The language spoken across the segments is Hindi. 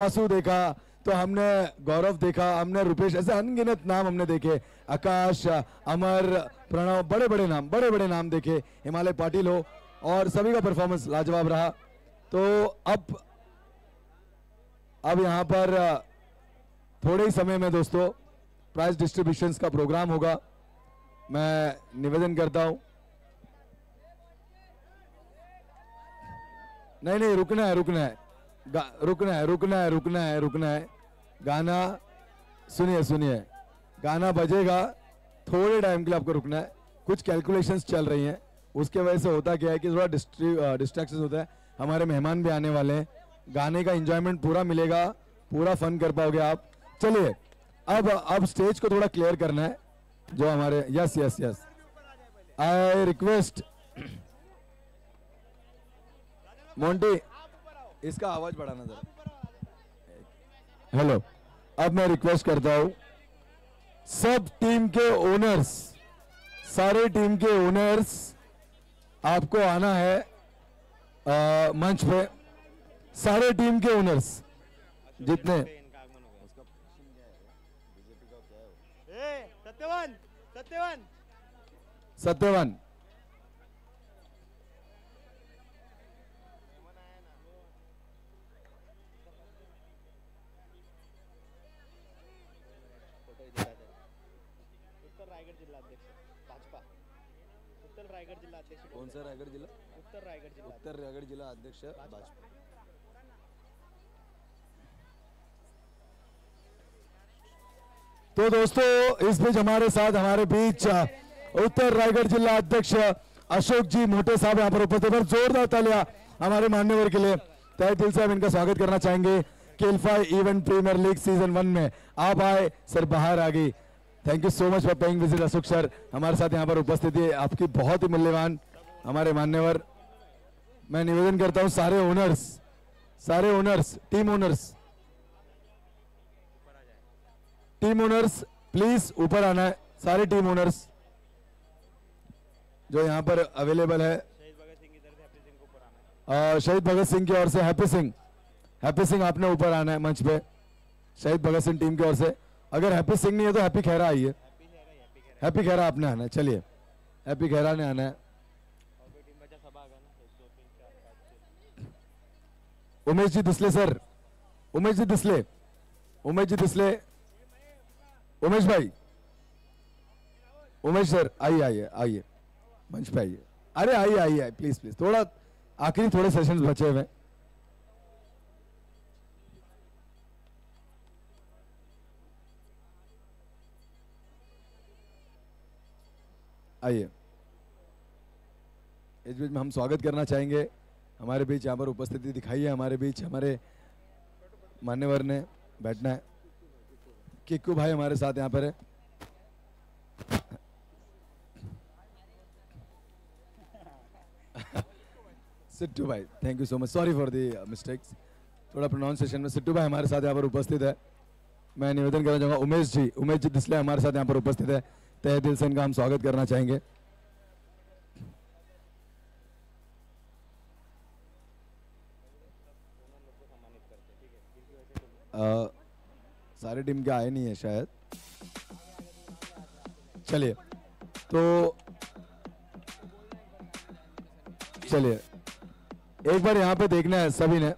आंसू देखा, तो हमने गौरव देखा, हमने रुपेश, ऐसे अनगिनत नाम हमने देखे, आकाश, अमर, प्रणव, बड़े बड़े नाम देखे, हिमालय पाटिल हो, और सभी का परफॉर्मेंस लाजवाब रहा। तो अब यहाँ पर थोड़े ही समय में दोस्तों प्राइज डिस्ट्रीब्यूशंस का प्रोग्राम होगा। मैं निवेदन करता हूँ, नहीं रुकना है। गाना सुनिए, गाना बजेगा, थोड़े टाइम के लिए आपको रुकना है। कुछ कैलकुलेशंस चल रही हैं, उसके वजह से होता क्या है कि थोड़ा डिस्ट्रैक्शन होता है। हमारे मेहमान भी आने वाले हैं, गाने का एंजॉयमेंट पूरा मिलेगा, पूरा फन कर पाओगे आप। चलिए अब स्टेज को थोड़ा क्लियर करना है। जो हमारे यस आई रिक्वेस्ट मोंटी, इसका आवाज बढ़ाना जरा। हेलो, अब मैं रिक्वेस्ट करता हूं सब टीम के ओनर्स, सारे टीम के ओनर्स आपको आना है मंच पे। सारे टीम के ओनर्स जितने सत्यवान कौन सा रायगढ़ जिला? उत्तर रायगढ़ जिला अध्यक्ष भाजपा। तो दोस्तों इस बीच हमारे बीच उत्तर रायगढ़ जिला अध्यक्ष अशोक जी मोटे साहब यहाँ पर उपस्थित हैं। जोरदार तालियां हमारे मान्यवर के लिए। तहे दिल से हम इनका स्वागत करना चाहेंगे। केलफाई इवेंट प्रीमियर लीग सीजन 1 में आप आए सर, बाहर आ गई। Thank you so much for paying visit Ashok sir, हमारे साथ यहाँ पर उपस्थित है आपकी बहुत ही मूल्यवान। हमारे मान्यवर, मैं निवेदन करता हूँ सारे ओनर्स, टीम ओनर्स प्लीज ऊपर आना है। सारे टीम ओनर्स जो यहाँ पर अवेलेबल है। शहीद भगत सिंह की ओर से हैप्पी सिंह आपने ऊपर आना है मंच पे। शहीद भगत सिंह टीम की ओर से, अगर हैप्पी सिंह नहीं है तो हैप्पी खैरा आइए। हैप्पी खैरा आपने आना है, चलिए हैप्पी खैरा ने आना है। उमेश जी दिसले सर, उमेश भाई, उमेश सर आइए मंच पे आइए। अरे आइए प्लीज, थोड़ा आखिरी थोड़े सेशंस बचे हुए। आइए, इस बीच में हम स्वागत करना चाहेंगे। हमारे बीच यहाँ पर उपस्थिति दिखाई है, हमारे बीच हमारे मान्यवर ने बैठना है। किक्कू भाई हमारे साथ यहाँ पर है। सिट्टू भाई, thank you so much, sorry for the mistakes, थोड़ा प्रोनाउंसिएशन में। सिट्टू भाई हमारे साथ यहाँ पर उपस्थित है। मैं निवेदन करना चाहूँगा उमेश जी दिसले हमारे साथ यहाँ पर उपस्थित है। तहे दिल से इनका हम स्वागत करना चाहेंगे। सारे टीम के आए नहीं है शायद। चलिए एक बार यहाँ पे देखना है सभी ने।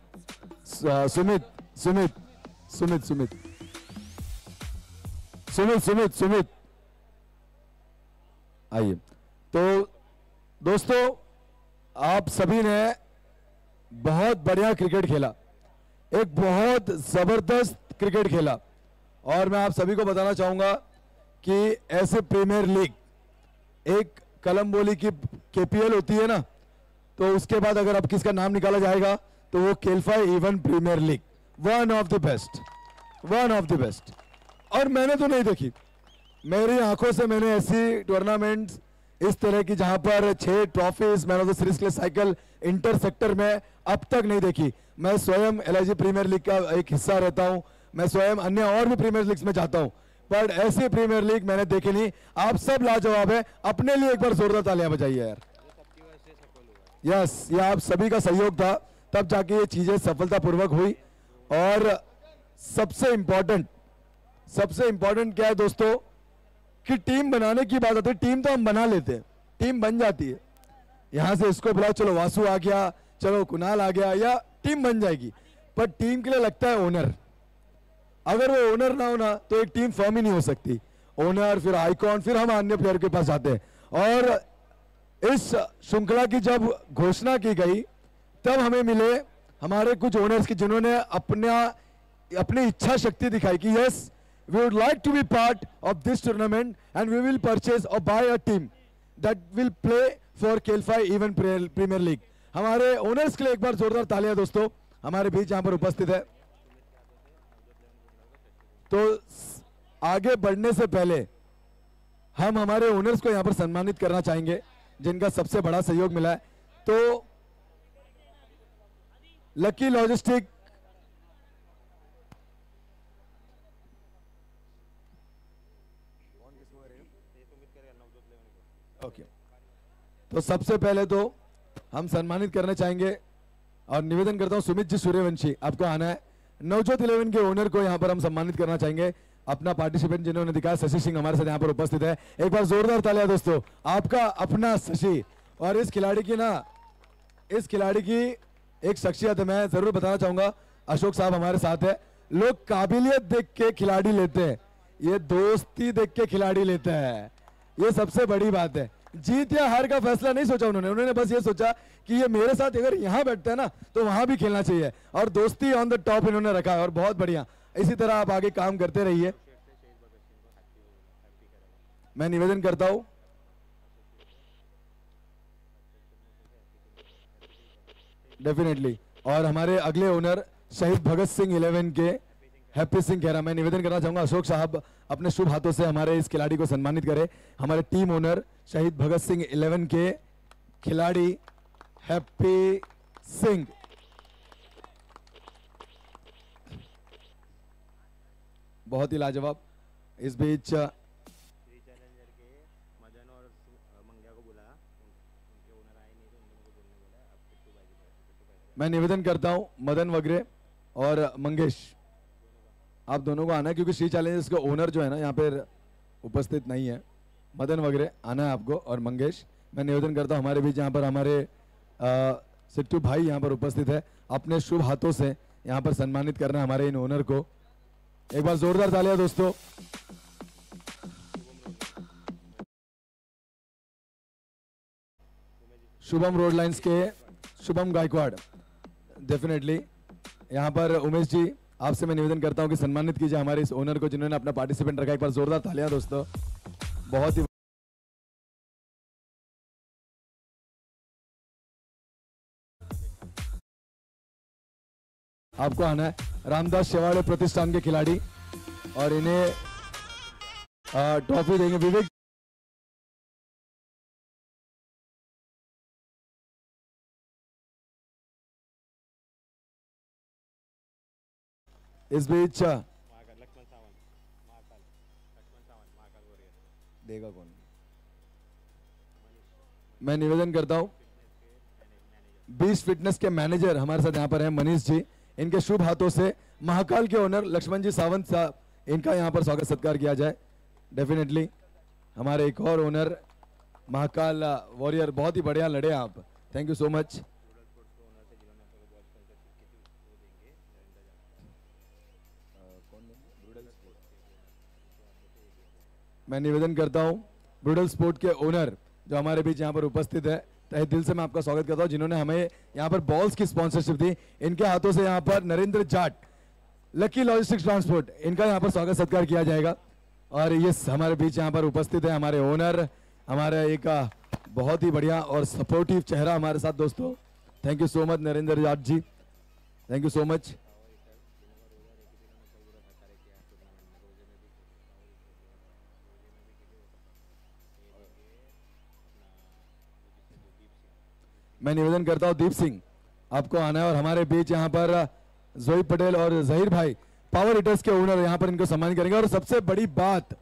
सुमित आइए। तो दोस्तों आप सभी ने बहुत बढ़िया क्रिकेट खेला, एक बहुत जबरदस्त क्रिकेट खेला, और मैं आप सभी को बताना चाहूंगा कि ऐसे प्रीमियर लीग, एक कलम की केपीएल होती है ना, तो उसके बाद अगर अब किसका नाम निकाला जाएगा तो वो केलफाई event premier league, one of the best. और मैंने तो नहीं देखी, मेरी आंखों से मैंने ऐसी टूर्नामेंट्स इस तरह की जहां पर 6 trophies man of the series के लिए साइकिल इंटर सेक्टर में अब तक नहीं देखी। मैं स्वयं एलआईजी प्रीमियर लीग का एक हिस्सा रहता हूं, मैं स्वयं अन्य और भी प्रीमियर लीग्स में जाता हूं, पर ऐसी प्रीमियर लीग मैंने देखी नहीं। आप सब लाजवाब है, अपने लिए एक बार जोरदार तालियां बजाइए यार। यस, ये आप सभी का सहयोग था, तब जाके ये चीजें सफलतापूर्वक हुई। और सबसे इंपॉर्टेंट क्या है दोस्तों कि टीम बनाने की बात आती है। टीम तो हम बना लेते हैं, टीम बन जाती है। यहां से इसको बुलाओ, चलो वासु आ गया, चलो कुणाल आ गया, या टीम बन जाएगी। पर टीम के लिए लगता है ओनर। अगर वो ओनर ना होना तो एक टीम फॉर्म ही नहीं हो सकती। ओनर, फिर आइकॉन, फिर हम अन्य प्लेयर के पास जाते हैं। और इस श्रृंखला की जब घोषणा की गई तब हमें मिले हमारे कुछ ओनर्स की, जिन्होंने अपनी इच्छा शक्ति दिखाई कि yes, we would like to be part of this tournament and we will purchase or buy a team that will play for KELFI even Premier League। हमारे ओनर्स के लिए एक बार जोरदार तालियां दोस्तों हमारे बीच यहां पर उपस्थित है। तो आगे बढ़ने से पहले हम हमारे ओनर्स को यहां पर सम्मानित करना चाहेंगे, जिनका सबसे बड़ा सहयोग मिला है। तो लकी लॉजिस्टिक, ओके, तो सबसे पहले तो हम सम्मानित करना चाहेंगे और निवेदन करता हूं सुमित जी सूर्यवंशी, आपको आना है। नवजोत 11 के ओनर को यहां पर हम सम्मानित करना चाहेंगे, अपना पार्टिसिपेंट जिन्होंने दिखाया। शशि सिंह हमारे साथ यहां पर उपस्थित है। एक बार जोरदार तालियां दोस्तों, आपका अपना शशि। और इस खिलाड़ी की एक शख्सियत मैं जरूर बताना चाहूंगा, अशोक साहब हमारे साथ है। लोग काबिलियत देख के खिलाड़ी लेते हैं, ये दोस्ती देख के खिलाड़ी लेते हैं, ये सबसे बड़ी बात है। जीत या हार का फैसला नहीं सोचा उन्होंने बस ये सोचा कि ये मेरे साथ अगर यहां बैठता है ना तो वहां भी खेलना चाहिए, और दोस्ती ऑन द टॉप इन्होंने रखा है। और बहुत बढ़िया, इसी तरह आप आगे काम करते रहिए। मैं निवेदन करता हूं डेफिनेटली, और हमारे अगले ओनर शहीद भगत सिंह 11 के हैप्पी सिंह खेरा, मैं निवेदन करना चाहूंगा अशोक साहब अपने शुभ हाथों से हमारे इस खिलाड़ी को सम्मानित करें। हमारे टीम ओनर शहीद भगत सिंह 11 के खिलाड़ी हैप्पी सिंह। बहुत ही लाजवाब। इस बीच मैं निवेदन करता हूं मदन वगैरह और मंगेश, आप दोनों को आना है, क्योंकि श्री चैलेंजर्स के ओनर जो है ना यहाँ पर उपस्थित नहीं है। मदन वगैरह आना है आपको, और मंगेश। मैं निवेदन करता हूँ हमारे बीच यहाँ पर हमारे सिट्टू भाई यहाँ पर उपस्थित है, अपने शुभ हाथों से यहाँ पर सम्मानित करना है हमारे इन ओनर को। एक बार जोरदार तालियां दोस्तों। शुभम रोड लाइंस के शुभम गायकवाड़, डेफिनेटली यहाँ पर उमेश जी, आपसे मैं निवेदन करता हूं कि सम्मानित कीजिए हमारे इस ओनर को जिन्होंने अपना पार्टिसिपेंट रखा। एक बार जोरदार तालियां दोस्तों। बहुत ही आपको आना है रामदास शेवाड़े प्रतिष्ठान के खिलाड़ी, और इन्हें ट्रॉफी देंगे विवेक। इस बीच देगा कौन, मैं निवेदन करता हूं 20 फिटनेस के मैनेजर हमारे साथ यहां पर हैं मनीष जी, इनके शुभ हाथों से महाकाल के ओनर लक्ष्मण जी सावंत साहब, इनका यहां पर स्वागत सत्कार किया जाए। डेफिनेटली हमारे एक और ओनर महाकाल वॉरियर, बहुत ही बढ़िया लड़े आप, थैंक यू सो मच। मैं निवेदन करता हूं ब्रूडल स्पोर्ट के ओनर जो हमारे बीच यहां पर उपस्थित है, तहे दिल से मैं आपका स्वागत करता हूं, जिन्होंने हमें यहां पर बॉल्स की स्पॉन्सरशिप दी। इनके हाथों से यहां पर Narendra Jat, lucky logistics transport, इनका यहां पर स्वागत सत्कार किया जाएगा। और ये हमारे बीच यहां पर उपस्थित है हमारे ओनर, हमारे एक बहुत ही बढ़िया और सपोर्टिव चेहरा हमारे साथ दोस्तों। Thank you so much Narendra Jat ji, thank you so much. मैं निवेदन करता हूं दीप सिंह, आपको आना है, और हमारे बीच यहां पर जोई पटेल और जहीर भाई पावर हिटर्स के ओनर यहां पर इनको सम्मान करेंगे। और सबसे बड़ी बात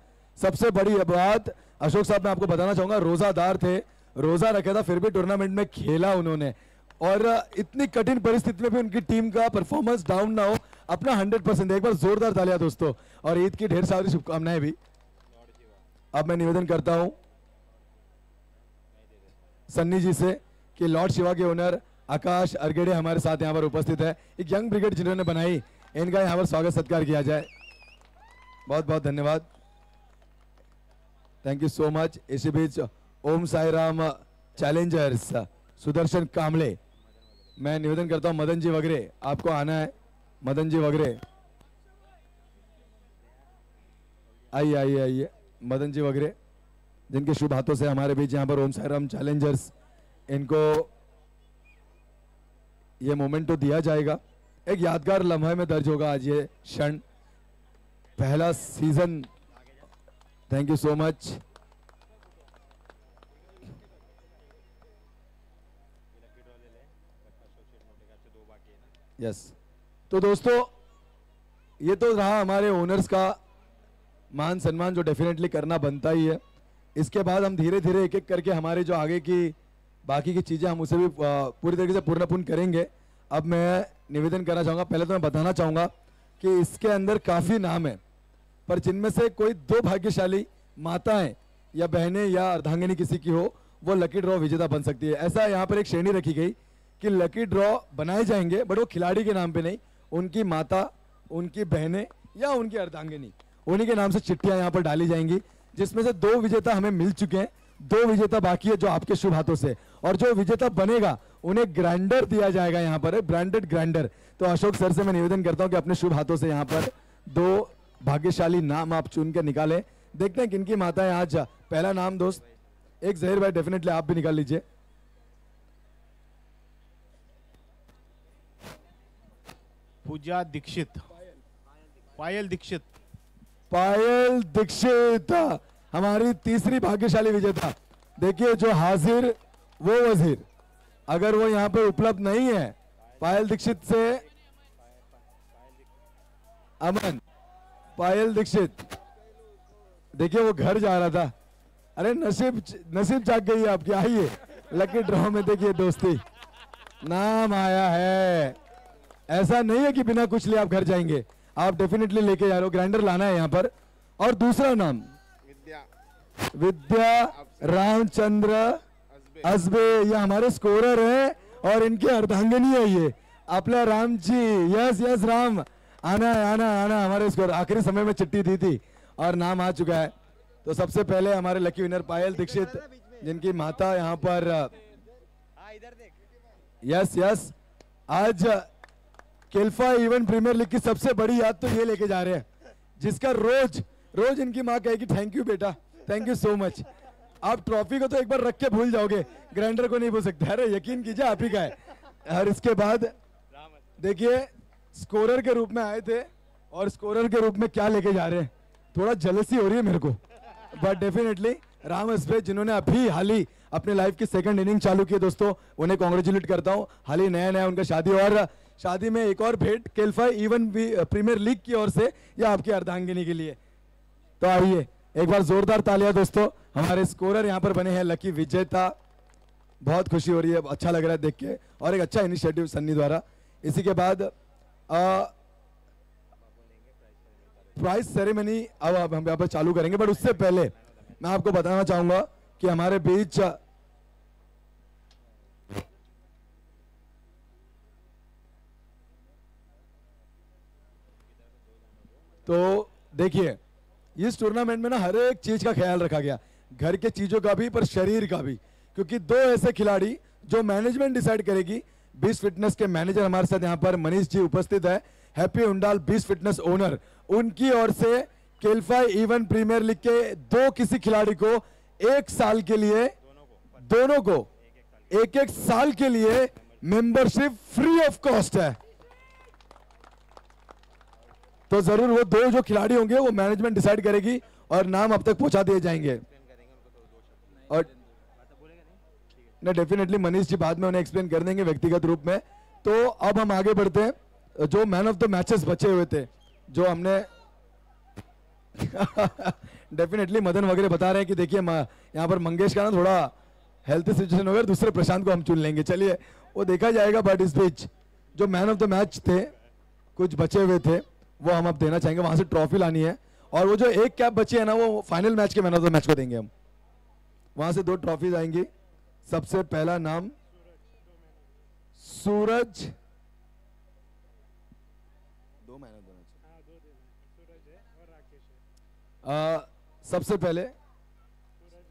अशोक साहब मैं आपको बताना चाहूंगा, रोजादार थे, रोजा रखा था, फिर भी टूर्नामेंट में खेला उन्होंने, और इतनी कठिन परिस्थिति में भी उनकी टीम का परफॉर्मेंस डाउन ना हो, अपना 100%। एक बार जोरदार तालियां दोस्तों, और ईद की ढेर सारी शुभकामनाएं भी। अब मैं निवेदन करता हूं सन्नी जी से कि लॉर्ड शिवा के ओनर आकाश अरगेड़े हमारे साथ यहाँ पर उपस्थित है, एक यंग ब्रिगेड जिन्होंने बनाई, इनका यहाँ पर स्वागत सत्कार किया जाए। बहुत बहुत धन्यवाद, थैंक यू सो मच। इसी बीच ओम साई राम चैलेंजर्स सुदर्शन कामले, मैं निवेदन करता हूं मदन जी वगैरह आपको आना है। मदन जी वगैरह आइए आइए आइए, मदन जी वगैरह जिनके शुभ हाथों से हमारे बीच यहाँ पर ओम साई राम चैलेंजर्स, इनको ये मोमेंट तो दिया जाएगा, एक यादगार लम्हे में दर्ज होगा आज ये क्षण, पहला season. Thank you so much. Yes तो दोस्तों ये तो रहा हमारे ओनर्स का मान सम्मान जो डेफिनेटली करना बनता ही है। इसके बाद हम धीरे धीरे एक एक करके हमारे जो आगे की बाकी की चीज़ें हम उसे भी पूरी तरीके से पूर्ण करेंगे। अब मैं निवेदन करना चाहूँगा, पहले तो मैं बताना चाहूँगा कि इसके अंदर काफ़ी नाम है, पर जिनमें से कोई 2 भाग्यशाली माताएं या बहनें या अर्धांगिनी किसी की हो, वो लकी ड्रॉ विजेता बन सकती है। ऐसा यहाँ पर एक श्रेणी रखी गई कि लकी ड्रॉ बनाए जाएंगे, बट वो खिलाड़ी के नाम पे नहीं, उनकी माता, उनकी बहनें या उनकी अर्धांगिनी, उन्हीं के नाम से चिट्ठियां यहाँ पर डाली जाएंगी, जिसमें से 2 विजेता हमें मिल चुके हैं, 2 विजेता बाकी है जो आपके शुभ हाथों से, और जो विजेता बनेगा उन्हें ग्राइंडर दिया जाएगा यहाँ पर, ब्रांडेड ग्राइंडर। तो अशोक सर से मैं निवेदन करता हूँ कि अपने शुभ हाथों से यहाँ पर 2 भाग्यशाली नाम आप चुन कर निकालें। देखते हैं किनकी माता है आज। पहला नाम दोस्त, एक जहीर भाई डेफिनेटली आप भी निकाल लीजिए। पूजा दीक्षित, पायल दीक्षित, पायल दीक्षित हमारी तीसरी भाग्यशाली विजेता। देखिए जो हाजिर वो वजीर, अगर वो यहाँ पर उपलब्ध नहीं है, पायल दीक्षित से अमन, पायल दीक्षित, देखिए वो घर जा रहा था, अरे नसीब जाग गई है आपकी। आइए लकी ड्रॉ में देखिए दोस्ती नाम आया है। ऐसा नहीं है कि बिना कुछ लिए आप घर जाएंगे, आप डेफिनेटली लेके जा रहे हो, ग्राइंडर लाना है यहाँ पर। और दूसरा नाम विद्या रामचंद्र असबे, ये हमारे स्कोरर हैं और इनके अर्धांगिनी है ये आपला राम जी। यस यस राम, आना है आना आना, हमारे स्कोर आखिरी समय में चिट्ठी दी थी और नाम आ चुका है। तो सबसे पहले हमारे लकी विनर पायल दीक्षित, जिनकी माता यहाँ पर यस यस, आज केल्फा इवन प्रीमियर लीग की सबसे बड़ी याद तो ये लेके जा रहे हैं, जिसका रोज रोज इनकी माँ कहेगी थैंक यू बेटा, थैंक यू सो मच। आप ट्रॉफी को तो एक बार रख के भूल जाओगे, ग्राइंडर को नहीं भूल सकते। अरे यकीन कीजिए आप ही का है। और इसके बाद देखिए स्कोरर के रूप में आए थे और स्कोरर के रूप में क्या लेके जा रहे हैं, थोड़ा जलसी हो रही है मेरे को, बट डेफिनेटली राम हसबे जिन्होंने अभी हाल ही अपने लाइफ की 2nd इनिंग चालू की दोस्तों, उन्हें कॉन्ग्रेचुलेट करता हूं। हाल ही नया उनका शादी, और शादी में एक और भेंट केल्फा इवन प्रीमियर लीग की ओर से या आपकी अर्धांगिनी के लिए। तो आइए एक बार जोरदार तालियां दोस्तों, हमारे स्कोरर यहाँ पर बने हैं लकी विजेता। बहुत खुशी हो रही है, अच्छा लग रहा है देख के, और एक अच्छा इनिशिएटिव सन्नी द्वारा। इसी के बाद प्राइज सेरेमनी अब हम यहाँ पर चालू करेंगे, बट उससे पहले मैं आपको बताना चाहूंगा कि हमारे बीच तो देखिए इस टूर्नामेंट में ना हर एक चीज का ख्याल रखा गया, घर के चीजों का भी पर शरीर का भी, क्योंकि 2 ऐसे खिलाड़ी जो मैनेजमेंट डिसाइड करेगी। 20 फिटनेस के मैनेजर हमारे साथ यहाँ पर मनीष जी उपस्थित है, हैप्पी उंडाल 20 फिटनेस ओनर, उनकी ओर से केल्फा इवन प्रीमियर लीग के 2 किसी खिलाड़ी को 1 साल के लिए, दोनों को 1-1 साल के लिए मेंबरशिप फ्री ऑफ कॉस्ट है। तो जरूर वो 2 जो खिलाड़ी होंगे वो मैनेजमेंट डिसाइड करेगी और नाम अब तक पहुंचा दिए जाएंगे। और नहीं डेफिनेटली मनीष जी बाद में उन्हें एक्सप्लेन कर देंगे व्यक्तिगत रूप में। तो अब हम आगे बढ़ते हैं। जो मैन ऑफ द मैचेस बचे हुए थे, जो हमने डेफिनेटली मदन वगैरह बता रहे हैं कि देखिए यहाँ पर मंगेश का ना थोड़ा हेल्थ सिचुएशन वगैरह, दूसरे प्रशांत को हम चुन लेंगे, चलिए वो देखा जाएगा। बट इस बीच जो मैन ऑफ द मैच थे कुछ बचे हुए थे वो हम अब देना चाहेंगे, वहां से ट्रॉफी लानी है, और वो जो एक कैप बची है ना वो फाइनल मैच के मैन ऑफ द मैच को देंगे हम। वहां से 2 ट्रॉफीज आएंगी। सबसे पहला नाम सूरज, 2 मैन ऑफ द मैच। सबसे पहले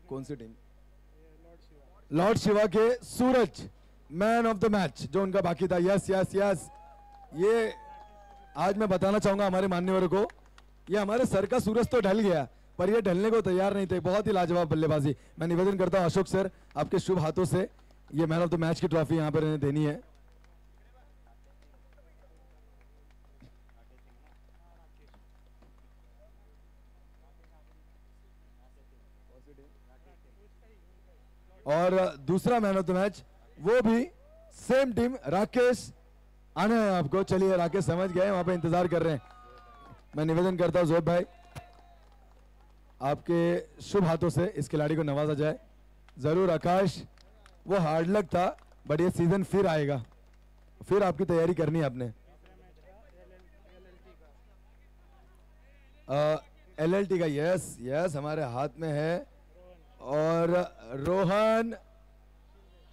कौन सी टीम? लॉर्ड शिवा के सूरज मैन ऑफ द मैच जो उनका बाकी था। यस यस यस, ये आज मैं बताना चाहूंगा हमारे मान्यवरों को, ये हमारे सर का सूरज तो ढल गया पर ये ढलने को तैयार नहीं थे। बहुत ही लाजवाब बल्लेबाजी। मैं निवेदन करता हूं अशोक सर आपके शुभ हाथों से ये मैन ऑफ द मैच की ट्रॉफी यहां पर इन्हें देनी है। और दूसरा मैन ऑफ द मैच वो भी सेम टीम, राकेश आना है आपको। चलिए राकेश समझ गए, वहां पे इंतजार कर रहे हैं। मैं निवेदन करता हूं जोब भाई आपके शुभ हाथों से इस खिलाड़ी को नवाजा जाए। जरूर आकाश, वो हार्ड लक था बट ये सीजन फिर आएगा, फिर आपकी तैयारी करनी है आपने। LLT का यस यस हमारे हाथ में है, और रोहन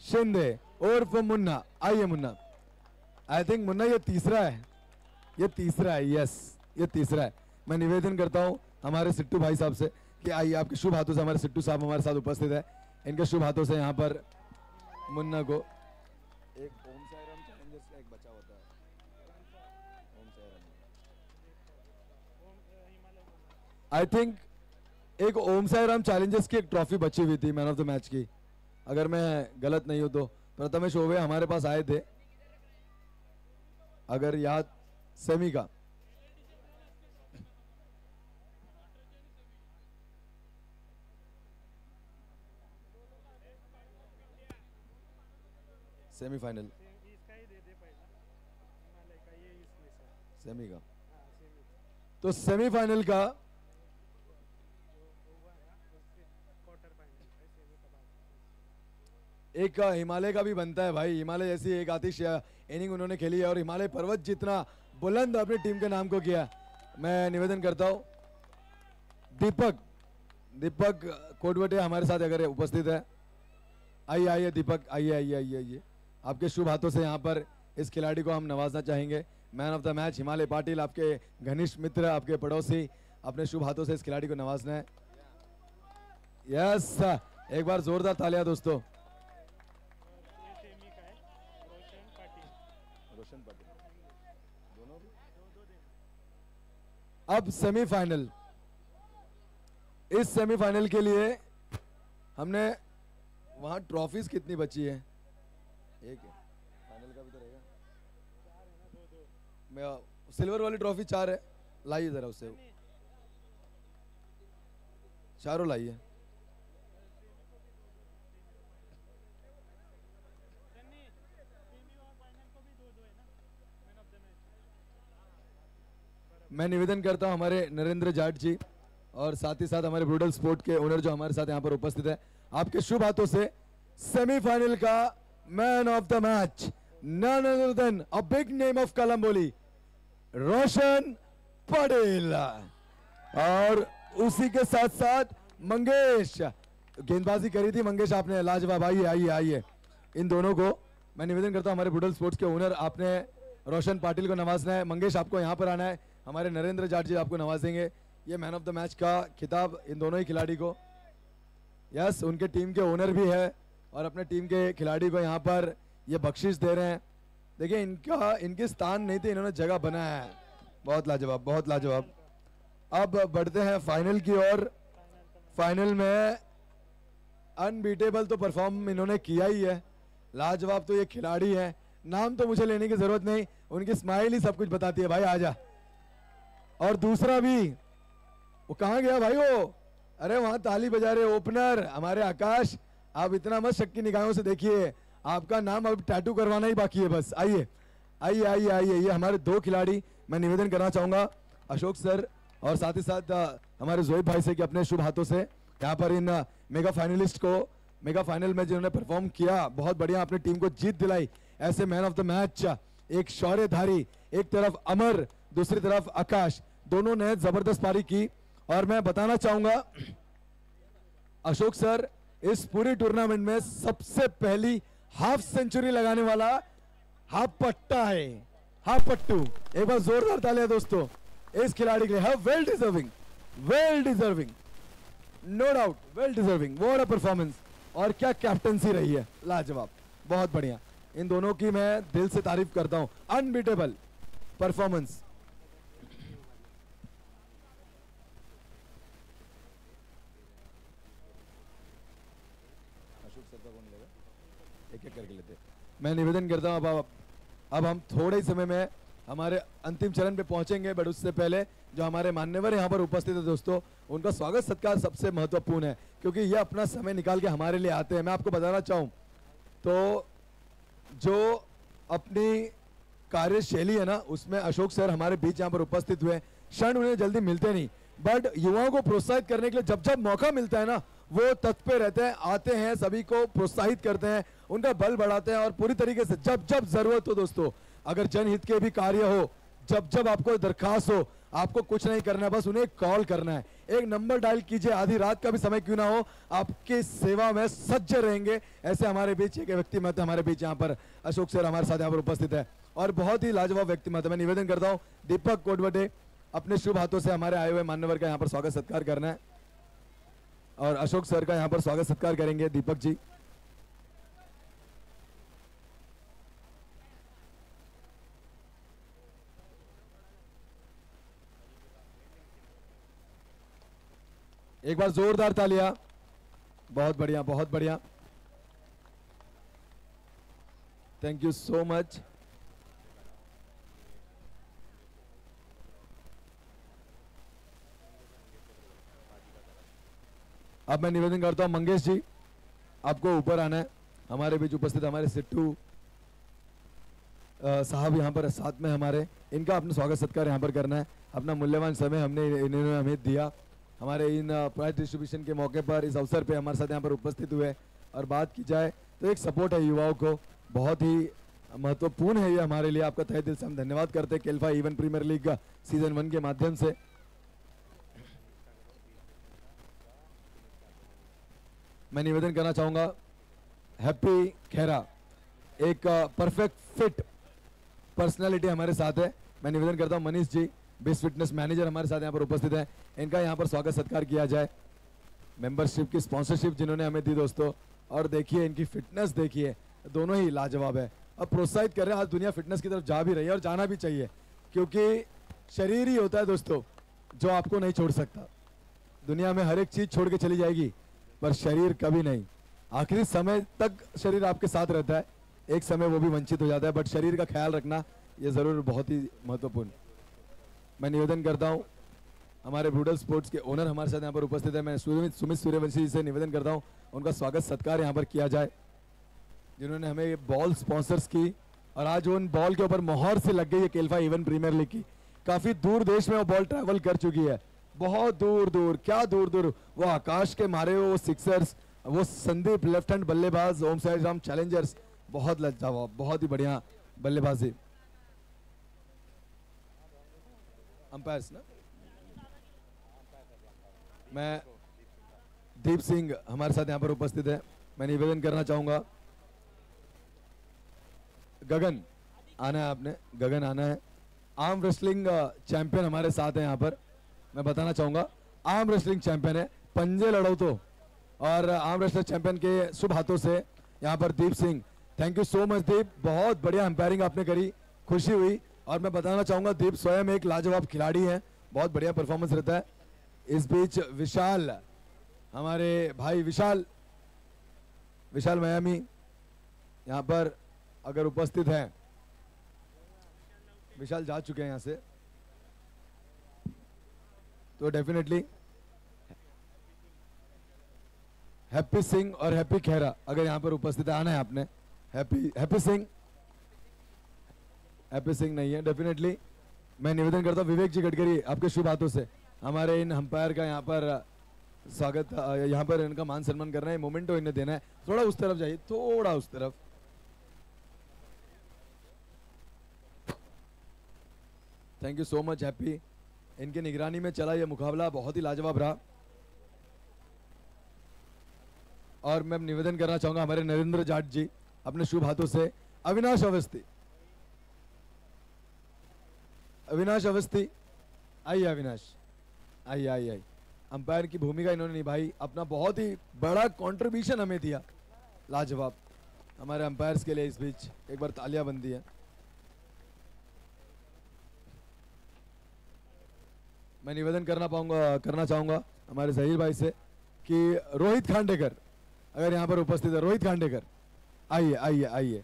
शिंदे उर्फ मुन्ना। आइए मुन्ना, आई थिंक मुन्ना ये तीसरा है, ये तीसरा है। यस ये तीसरा है। मैं निवेदन करता हूं हमारे सिट्टू भाई साहब से कि आइए आपके शुभ हाथों से, हमारे सिट्टू साहब हमारे साथ उपस्थित है, इनके शुभ हाथों से यहाँ पर मुन्ना को एक ओम साईराम चैलेंजर्स का एक बचा होता है। ओम साईराम आई थिंक एक ओम साईराम चैलेंजर्स की एक ट्रॉफी बची हुई थी मैन ऑफ द मैच की, अगर मैं गलत नहीं हूं तो। प्रथमेश ओवे हमारे पास आए थे, अगर याद, सेमी का। सेमीफाइनल, सेमी का, तो सेमीफाइनल का एक हिमालय का भी बनता है भाई। हिमालय जैसी एक आतिश इनिंग उन्होंने खेली है और हिमालय पर्वत जितना बुलंद अपनी टीम के नाम को किया। मैं निवेदन करता हूं दीपक कोटवटे हमारे साथ अगर उपस्थित है, आइए आइए दीपक, आइए आइए आइए आइए। आपके शुभ हाथों से यहाँ पर इस खिलाड़ी को हम नवाजना चाहेंगे। Man of the match Himalaya Patil, आपके घनिष्ठ मित्र, आपके पड़ोसी, अपने शुभ हाथों से इस खिलाड़ी को नवाजना है। यस, एक बार जोरदार तालियां दोस्तों। अब सेमीफाइनल, इस सेमीफाइनल के लिए हमने वहां ट्रॉफीज कितनी बची है? एक है, फाइनल का भी तो रहेगा। मैं सिल्वर वाली ट्रॉफी 4 है, लाइए जरा उससे, चारों लाइए। मैं निवेदन करता हूं हमारे नरेंद्र जाट जी और साथ ही साथ हमारे ब्रूडल स्पोर्ट के ओनर जो हमारे साथ यहां पर उपस्थित है, आपके शुभ हाथों से सेमीफाइनल का man of the match, none other than a big name of Kalamboli, Roshan Patel, और उसी के साथ साथ मंगेश। गेंदबाजी करी थी मंगेश आपने, लाजवाब। आइए आइए आइए, इन दोनों को मैं निवेदन करता हूं हमारे ब्रूडल स्पोर्ट्स के ओनर, आपने रोशन पाटिल को नवाजना है। मंगेश आपको यहां पर आना है, हमारे नरेंद्र जाट जी आपको नवाजेंगे ये मैन ऑफ द मैच का खिताब इन दोनों ही खिलाड़ी को। यस, उनके टीम के ओनर भी है और अपने टीम के खिलाड़ी को यहाँ पर ये बख्शिश दे रहे हैं। देखिए इनके स्थान नहीं थे, इन्होंने जगह बनाया है। बहुत लाजवाब, बहुत लाजवाब। अब बढ़ते हैं फाइनल की ओर। फाइनल में अनबीटेबल तो परफॉर्म इन्होंने किया ही है, लाजवाब तो ये खिलाड़ी है। नाम तो मुझे लेने की जरूरत नहीं, उनकी स्माइल ही सब कुछ बताती है। भाई आजा। और दूसरा भी, वो कहाँ गया भाई वो? अरे वहां ताली बजा रहे ओपनर हमारे आकाश। आप इतना मत शक की निगाहों से देखिए, आपका नाम अब टैटू करवाना ही बाकी है बस। आइए आइए आइए आइए, ये हमारे 2 खिलाड़ी। मैं निवेदन करना चाहूंगा अशोक सर और साथ ही साथ हमारे जोहिब भाई से कि अपने शुभ हाथों से यहाँ पर इन मेगा फाइनलिस्ट को, मेगा फाइनल में जिन्होंने परफॉर्म किया, बहुत बढ़िया अपनी टीम को जीत दिलाई, ऐसे मैन ऑफ द मैच एक शौर्यधारी, एक तरफ अमर, दूसरी तरफ आकाश, दोनों ने जबरदस्त पारी की। और मैं बताना चाहूंगा अशोक सर इस पूरी टूर्नामेंट में सबसे पहली हाफ सेंचुरी लगाने वाला हाफ पट्टा है, हाफ पट्टू। एक बार जोरदार तालियां दोस्तों इस खिलाड़ी के लिए। Well deserving, well deserving, no doubt, well deserving. What a performance, और क्या कैप्टनसी रही है, लाजवाब, बहुत बढ़िया। इन दोनों की मैं दिल से तारीफ करता हूं, अनबीटेबल परफॉर्मेंस। एक एक करके लेते। मैं निवेदन करता हूं अब हम थोड़े ही समय में हमारे अंतिम चरण पे पहुंचेंगे, बट उससे पहले जो हमारे मान्यवर यहाँ पर उपस्थित है दोस्तों, उनका स्वागत सत्कार सबसे महत्वपूर्ण है, क्योंकि ये अपना समय निकाल के हमारे लिए आते हैं। मैं आपको बताना चाहूँ तो जो अपनी कार्यशैली है ना, उसमें अशोक सर हमारे बीच यहाँ पर उपस्थित हुए। क्षण उन्हें जल्दी मिलते नहीं, बट युवाओं को प्रोत्साहित करने के लिए जब जब मौका मिलता है ना, वो तत्पर रहते हैं, आते हैं, सभी को प्रोत्साहित करते हैं, उनका बल बढ़ाते हैं। और पूरी तरीके से जब जब जरूरत हो दोस्तों, अगर जनहित के भी कार्य हो, जब जब आपको दरखास्त हो, आपको कुछ नहीं करना है, बस उन्हें कॉल करना है, एक नंबर डायल कीजिए, आधी रात का भी समय क्यों ना हो, आपकी सेवा में सज्ज रहेंगे। ऐसे हमारे बीच एक व्यक्तिमत्व हमारे बीच यहाँ पर अशोक सर हमारे साथ यहाँ पर उपस्थित है, और बहुत ही लाजवाब व्यक्तिमत्व। मैं निवेदन करता हूँ दीपक कोटवटे अपने शुभ हाथों से हमारे आए हुए मान्यवर का यहाँ पर स्वागत सत्कार करना है, और अशोक सर का यहाँ पर स्वागत सत्कार करेंगे दीपक जी। एक बार जोरदार तालियां, बहुत बढ़िया, बहुत बढ़िया, थैंक यू सो मच। अब मैं निवेदन करता हूं मंगेश जी, आपको ऊपर आना है। हमारे बीच उपस्थित हमारे सिट्टू साहब यहाँ पर साथ में हमारे, इनका अपना स्वागत सत्कार यहाँ पर करना है। अपना मूल्यवान समय इन्होंने हमें दिया, हमारे इन प्राइज डिस्ट्रीब्यूशन के मौके पर, इस अवसर पे हमारे साथ यहाँ पर उपस्थित हुए। और बात की जाए तो एक सपोर्ट है युवाओं को, बहुत ही महत्वपूर्ण है ये हमारे लिए। आपका तहे दिल से हम धन्यवाद करते हैं केल्फा इवन प्रीमियर लीग सीजन 1 के माध्यम से। मैं निवेदन करना चाहूंगा हैप्पी खेरा, एक परफेक्ट फिट पर्सनालिटी हमारे साथ है। मैं निवेदन करता हूं Manish ji, best fitness manager हमारे साथ यहाँ पर उपस्थित है, इनका यहाँ पर स्वागत सत्कार किया जाए। मेंबरशिप की स्पॉन्सरशिप जिन्होंने हमें दी दोस्तों, और देखिए इनकी फिटनेस, देखिए दोनों ही लाजवाब है। अब प्रोत्साहित कर रहे हैं, आज दुनिया फिटनेस की तरफ जा भी रही है और जाना भी चाहिए, क्योंकि शरीर ही होता है दोस्तों जो आपको नहीं छोड़ सकता। दुनिया में हर एक चीज छोड़ के चली जाएगी, पर शरीर कभी नहीं। आखिरी समय तक शरीर आपके साथ रहता है, एक समय वो भी वंचित हो जाता है, बट शरीर का ख्याल रखना ये जरूर बहुत ही महत्वपूर्ण। मैं निवेदन करता हूं हमारे ब्रूडल स्पोर्ट्स के ओनर हमारे साथ यहाँ पर उपस्थित है। मैं सुमित सूर्यवंशी जी से निवेदन करता हूं उनका स्वागत सत्कार यहाँ पर किया जाए, जिन्होंने हमें ये बॉल स्पॉन्सर्स की, और आज उन बॉल के ऊपर मोहर से लग गई है केल्फा इवन प्रीमियर लीग की। काफी दूर देश में वो बॉल ट्रैवल कर चुकी है, बहुत दूर दूर, क्या दूर दूर, वो आकाश के मारे वो सिक्सर्स, वो संदीप लेफ्ट हैंड बल्लेबाज ओम साई राम चैलेंजर्स, बहुत लाजवाब, बहुत ही बढ़िया बल्लेबाजी। अंपायर्स ना, मैं दीप सिंह हमारे साथ यहाँ पर उपस्थित है। मैं निवेदन करना चाहूंगा गगन आना है, आपने गगन आना है। आर्म रेसलिंग चैंपियन हमारे साथ है यहाँ पर। मैं बताना चाहूंगा आर्म रेसलिंग चैंपियन है, पंजे लड़ो तो, और आर्म रेसलिंग चैंपियन के शुभ हाथों से यहाँ पर Deep Singh. Thank you so much Deep, बहुत बढ़िया अंपायरिंग आपने करी, खुशी हुई। और मैं बताना चाहूंगा दीप स्वयं एक लाजवाब खिलाड़ी है, बहुत बढ़िया परफॉर्मेंस रहता है। इस बीच विशाल, हमारे भाई विशाल मयामी यहाँ पर अगर उपस्थित हैं, विशाल जा चुके हैं यहाँ से, तो डेफिनेटली हैप्पी सिंह और हैप्पी खेरा अगर यहाँ पर उपस्थित है, आना है आपने। हैप्पी सिंह नहीं है, डेफिनेटली मैं निवेदन करता हूँ विवेक जी गडकरी आपके शुभ हाथों से हमारे इन अंपायर का यहाँ पर स्वागत, यहाँ पर इनका मान सम्मान करना है, मोमेंटो इन्हें देना है। थोड़ा उस तरफ जाइए, थोड़ा उस तरफ। Thank you so much happy. इनकी निगरानी में चला ये मुकाबला बहुत ही लाजवाब रहा। और मैं निवेदन करना चाहूंगा हमारे नरेंद्र जाट जी अपने शुभ हाथों से अविनाश अवस्थी, अविनाश अवस्थी आइए, अविनाश आइए आइए आइए। अंपायर की भूमिका इन्होंने निभाई, अपना बहुत ही बड़ा कंट्रीब्यूशन हमें दिया, लाजवाब। हमारे अंपायर्स के लिए इस बीच एक बार तालियां बनती है। मैं निवेदन करना चाहूंगा हमारे जहीर भाई से कि रोहित खांडेकर अगर यहाँ पर उपस्थित है, रोहित खांडेकर आइए आइए आइए।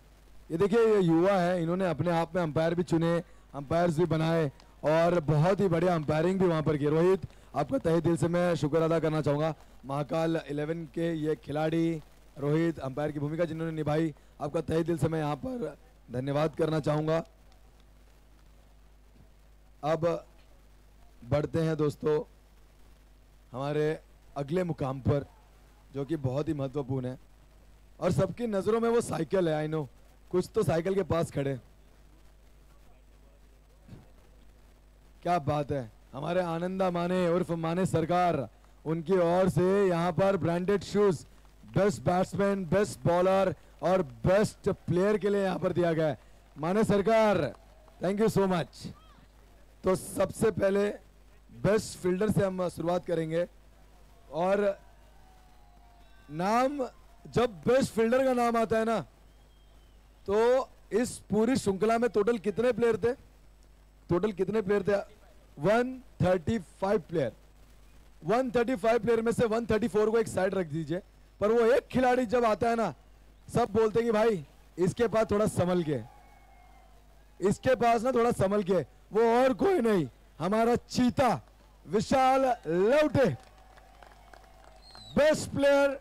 ये देखिए ये युवा है, इन्होंने अपने आप में अंपायर भी चुने, अंपायर्स भी बनाए और बहुत ही बढ़िया अंपायरिंग भी वहां पर की। रोहित आपका तहे दिल से मैं शुक्र अदा करना चाहूंगा। महाकाल 11 के ये खिलाड़ी रोहित अंपायर की भूमिका जिन्होंने निभाई, आपका तहे दिल से मैं यहाँ पर धन्यवाद करना चाहूंगा। अब बढ़ते हैं दोस्तों हमारे अगले मुकाम पर जो कि बहुत ही महत्वपूर्ण है और सबकी नजरों में वो साइकिल है। आई नो कुछ तो साइकिल के पास खड़े, क्या बात है। हमारे आनंदा माने उर्फ माने सरकार, उनकी ओर से यहाँ पर branded shoes best batsman, best bowler और बेस्ट प्लेयर के लिए यहाँ पर दिया गया है। माने सरकार थैंक यू सो मच। तो सबसे पहले बेस्ट फील्डर से हम शुरुआत करेंगे और नाम जब बेस्ट फील्डर का नाम आता है ना तो इस पूरी श्रृंखला में टोटल कितने प्लेयर थे? टोटल कितने प्लेयर थे? 135 प्लेयर। 135 प्लेयर में से 134 को एक साइड रख दीजिए, पर वो एक खिलाड़ी जब आता है ना सब बोलते कि भाई इसके पास थोड़ा संभल के, इसके पास ना थोड़ा संभल के। वो और कोई नहीं, हमारा चीता Vishal Lavate, best player,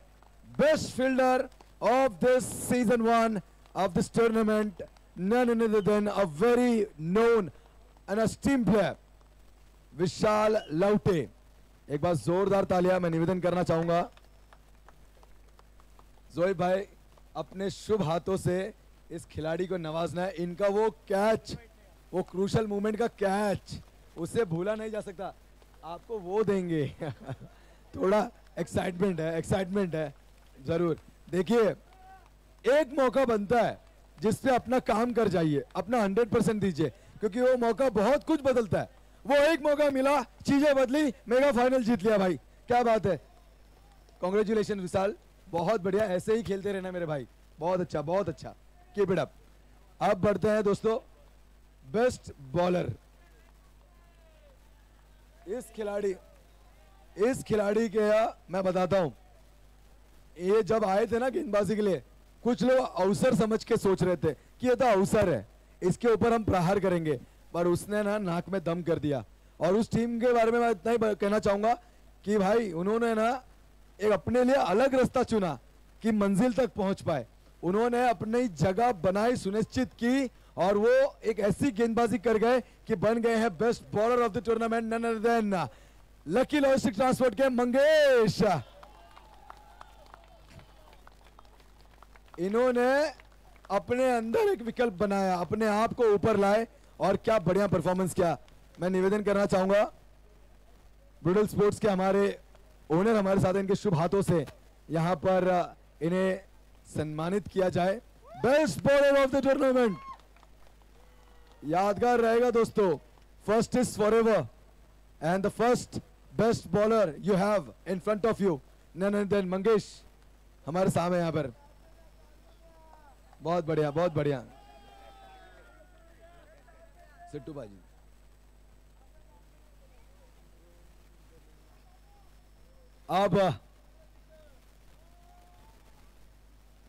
best fielder of this season 1 of this tournament, none other than a very known and esteemed player विशाल लवटे। एक बार जोरदार तालियां मैं निवेदन करना चाहूंगा। जोई भाई अपने शुभ हाथों से इस खिलाड़ी को नवाजना है। इनका वो कैच, वो क्रूशल मूवमेंट का कैच, उसे भूला नहीं जा सकता। आपको वो देंगे थोड़ा एक्साइटमेंट है, एक्साइटमेंट है जरूर। देखिए एक मौका बनता है जिसपे अपना काम कर जाइए, अपना 100% दीजिए, क्योंकि वो मौका बहुत कुछ बदलता है। वो एक मौका मिला, चीजें बदली, मेगा फाइनल जीत लिया भाई, क्या बात है। कांग्रेचुलेशन विशाल, बहुत बढ़िया, ऐसे ही खेलते रहना मेरे भाई, बहुत अच्छा बहुत अच्छा, कीप इट अप। अब बढ़ते हैं दोस्तों बेस्ट बॉलर। इस खिलाड़ी के मैं बताता हूं, ये जब आए थे ना गेंदबाजी के लिए कुछ लोग अवसर समझ के सोच रहे थे कि ये तो अवसर है, इसके ऊपर हम प्रहार करेंगे, पर उसने ना नाक में दम कर दिया। और उस टीम के बारे में मैं इतना ही कहना चाहूंगा कि भाई उन्होंने ना एक अपने लिए अलग रास्ता चुना कि मंजिल तक पहुंच पाए। उन्होंने अपनी जगह बनाई, सुनिश्चित की, और वो एक ऐसी गेंदबाजी कर गए कि बन गए हैं best bowler of the tournament, none other than lucky logistic transport के मंगेश। इन्होंने अपने अंदर एक विकल्प बनाया, अपने आप को ऊपर लाए और क्या बढ़िया परफॉर्मेंस किया। मैं निवेदन करना चाहूंगा ब्रूडल स्पोर्ट्स के हमारे ओनर हमारे साथ, इनके शुभ हाथों से यहां पर इन्हें सम्मानित किया जाए। Best bowler of the tournament यादगार रहेगा दोस्तों, first is forever and the first best bowler you have in front of you, none other than Mangesh हमारे सामने यहां पर। बहुत बढ़िया बहुत बढ़िया सिट्टू भाजी। अब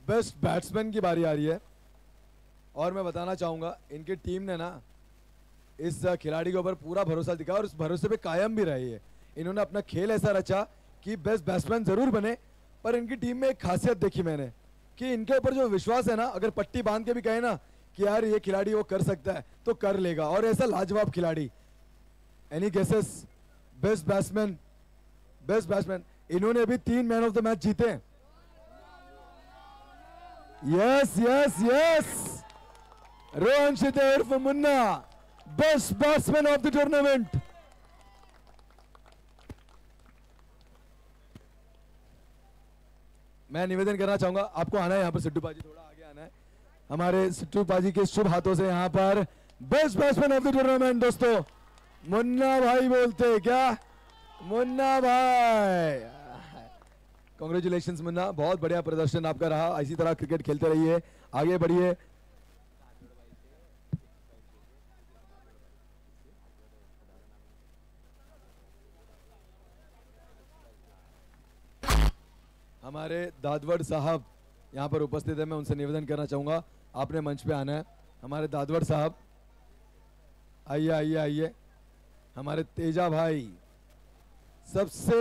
बेस्ट बैट्समैन की बारी आ रही है और मैं बताना चाहूंगा इनकी टीम ने ना इस खिलाड़ी के ऊपर पूरा भरोसा दिखाया और उस भरोसे पे कायम भी रही है। इन्होंने अपना खेल ऐसा रचा कि बेस्ट बैट्समैन जरूर बने, पर इनकी टीम में एक खासियत देखी मैंने कि इनके ऊपर जो विश्वास है ना, अगर पट्टी बांध के भी कहे ना कि यार ये खिलाड़ी वो कर सकता है तो कर लेगा, और ऐसा लाजवाब खिलाड़ी। Any guesses best batsman? Best batsman इन्होंने भी 3 मैन ऑफ द मैच जीते। यस यस यस, रोहन शिते उर्फ Munna best batsman of the tournament. मैं निवेदन करना चाहूंगा, आपको आना है यहां पर, सिद्धू पाजी थोड़ा आगे आना है। हमारे सिद्धू पाजी के शुभ हाथों से यहां पर best batsman of the tournament दोस्तों मुन्ना भाई बोलते क्या, मुन्ना भाई, कांग्रेचुलेशंस मुन्ना, बहुत बढ़िया प्रदर्शन आपका रहा। इसी तरह क्रिकेट खेलते रहिए, आगे बढ़िए। हमारे दादवड़ साहब यहाँ पर उपस्थित है, मैं उनसे निवेदन करना चाहूंगा आपने मंच पे आना है। हमारे दादवड़ साहब आइए आइए आइए। हमारे तेजा भाई सबसे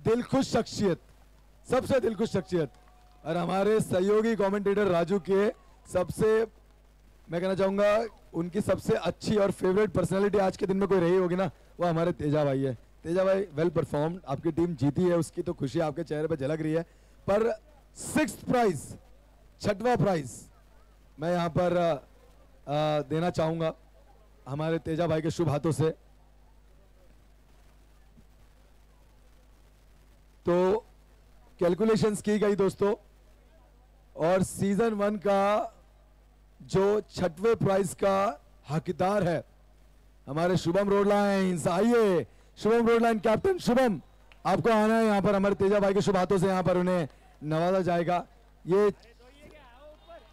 दिलखुश शख्सियत, सबसे दिलखुश शख्सियत, और हमारे सहयोगी कमेंटेटर राजू के सबसे, मैं कहना चाहूंगा उनकी सबसे अच्छी और फेवरेट पर्सनालिटी आज के दिन में कोई रही होगी ना, वो हमारे तेजा भाई है। तेजा भाई वेल परफॉर्म्ड, आपकी टीम जीती है उसकी तो खुशी आपके चेहरे पे झलक रही है, पर 6th प्राइज, 6वां प्राइज मैं यहां पर देना चाहूंगा हमारे तेजा भाई के शुभ हाथों से। तो कैलकुलेशंस की गई दोस्तों, और सीजन 1 का जो 6वें प्राइज का हकदार है हमारे शुभम रोडलाइंस। आइए शुभम रोडलाइन, कैप्टन शुभम, आपको आना है यहाँ पर, हमारे तेजा भाई के शुभ हाथों से यहाँ पर उन्हें नवाजा जाएगा। ये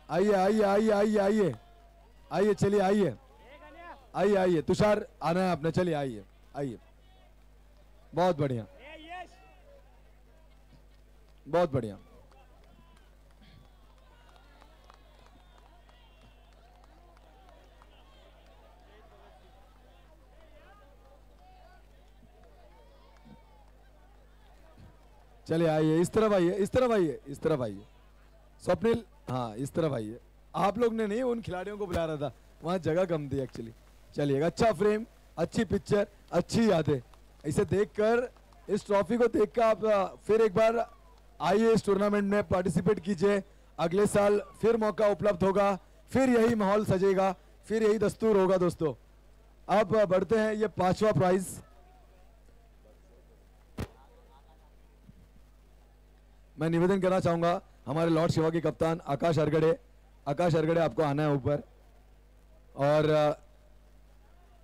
आइए आइए आइए आइए आइए आइए, चलिए आइए आइए आइए, तुषार आना है आपने, चलिए आइए आइए, बहुत बढ़िया बहुत बढ़िया। चलिए आइए, इस तरफ आइए, इस तरफ आइए, इस तरफ आइए स्वप्निल, हाँ इस तरफ आइए। आप लोग ने नहीं, उन खिलाड़ियों को बुला रहा था, वहां जगह कम थी एक्चुअली। चलिए, अच्छा फ्रेम, अच्छी पिक्चर, अच्छी यादें, इसे देखकर, इस ट्रॉफी को देखकर आप फिर एक बार आइए इस टूर्नामेंट में पार्टिसिपेट कीजिए। अगले साल फिर मौका उपलब्ध होगा, फिर यही माहौल सजेगा, फिर यही दस्तूर होगा दोस्तों। अब बढ़ते हैं, ये 5वां प्राइज मैं निवेदन करना चाहूंगा हमारे लॉर्ड शिवा के कप्तान आकाश अरगड़े। आकाश अरगड़े आपको आना है ऊपर, और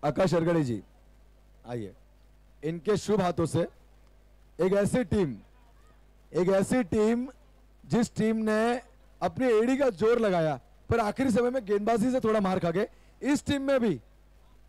आकाश अरगड़े जी आइए। इनके शुभ हाथों से एक ऐसी टीम जिस टीम ने अपनी एड़ी का जोर लगाया पर आखिरी समय में गेंदबाजी से थोड़ा मार खा गए, इस टीम में भी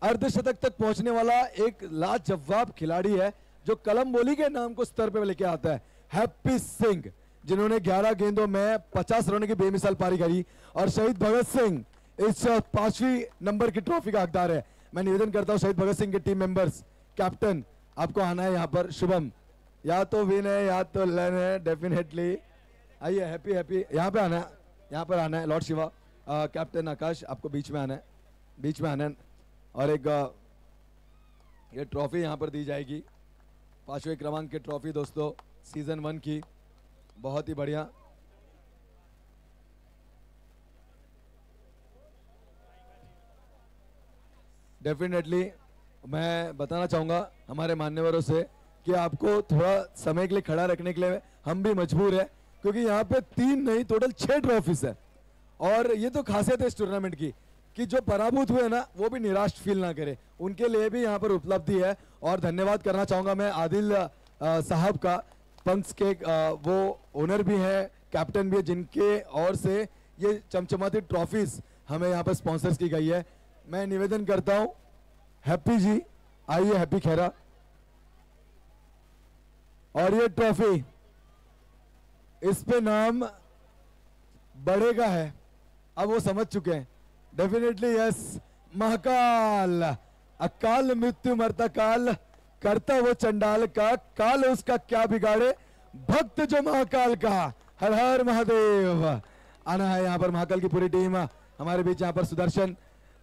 अर्धशतक तक पहुंचने वाला एक लाजवाब खिलाड़ी है जो कलमबोली के नाम को स्तर पर लेके आता है, हैप्पी सिंह, जिन्होंने 11 गेंदों में 50 रनों की बेमिसाल पारी करी। और शहीद भगत सिंह इस 5वीं नंबर की ट्रॉफी का हकदार है। मैं निवेदन करता हूं शहीद भगत सिंह के टीम मेंबर्स, कैप्टन आपको आना है यहाँ पर। शुभम, या तो विन है या तो लन है, डेफिनेटली आइए। हैप्पी हैप्पी यहाँ पे आना है, यहाँ पर आना है। लॉर्ड शिवा, कैप्टन आकाश आपको बीच में आना है, बीच में आना है। और एक ये ट्रॉफी यहाँ पर दी जाएगी, 5वें क्रमांक की ट्रॉफी दोस्तों, सीजन 1 की, बहुत ही बढ़िया। डेफिनेटली मैं बताना चाहूंगा हमारे मान्यवरों से कि आपको थोड़ा समय के लिए खड़ा रखने के लिए हम भी मजबूर है, क्योंकि यहाँ पे 3 नहीं टोटल 6 ट्रॉफीज है। और ये तो खासियत है इस टूर्नामेंट की कि जो पराभूत हुए ना वो भी निराश फील ना करे, उनके लिए भी यहाँ पर उपलब्धि है। और धन्यवाद करना चाहूंगा मैं आदिल साहब का, पंक्स के वो ओनर भी हैं, कैप्टन भी है, जिनके ओर से ये चमचमाती ट्रॉफीज हमें यहाँ पर स्पॉन्सर्स की गई है। मैं निवेदन करता हूं हैप्पी जी आइए, हैप्पी खेरा, और ये ट्रॉफी इस पे नाम बड़े का है, अब वो समझ चुके हैं। डेफिनेटली यस, महाकाल, अकाल मृत्यु मरता काल, करता वो चंडाल का, काल उसका क्या बिगाड़े, भक्त जो महाकाल का, हर हर महादेव। आना है यहाँ पर महाकाल की पूरी टीम हमारे बीच, यहाँ पर सुदर्शन।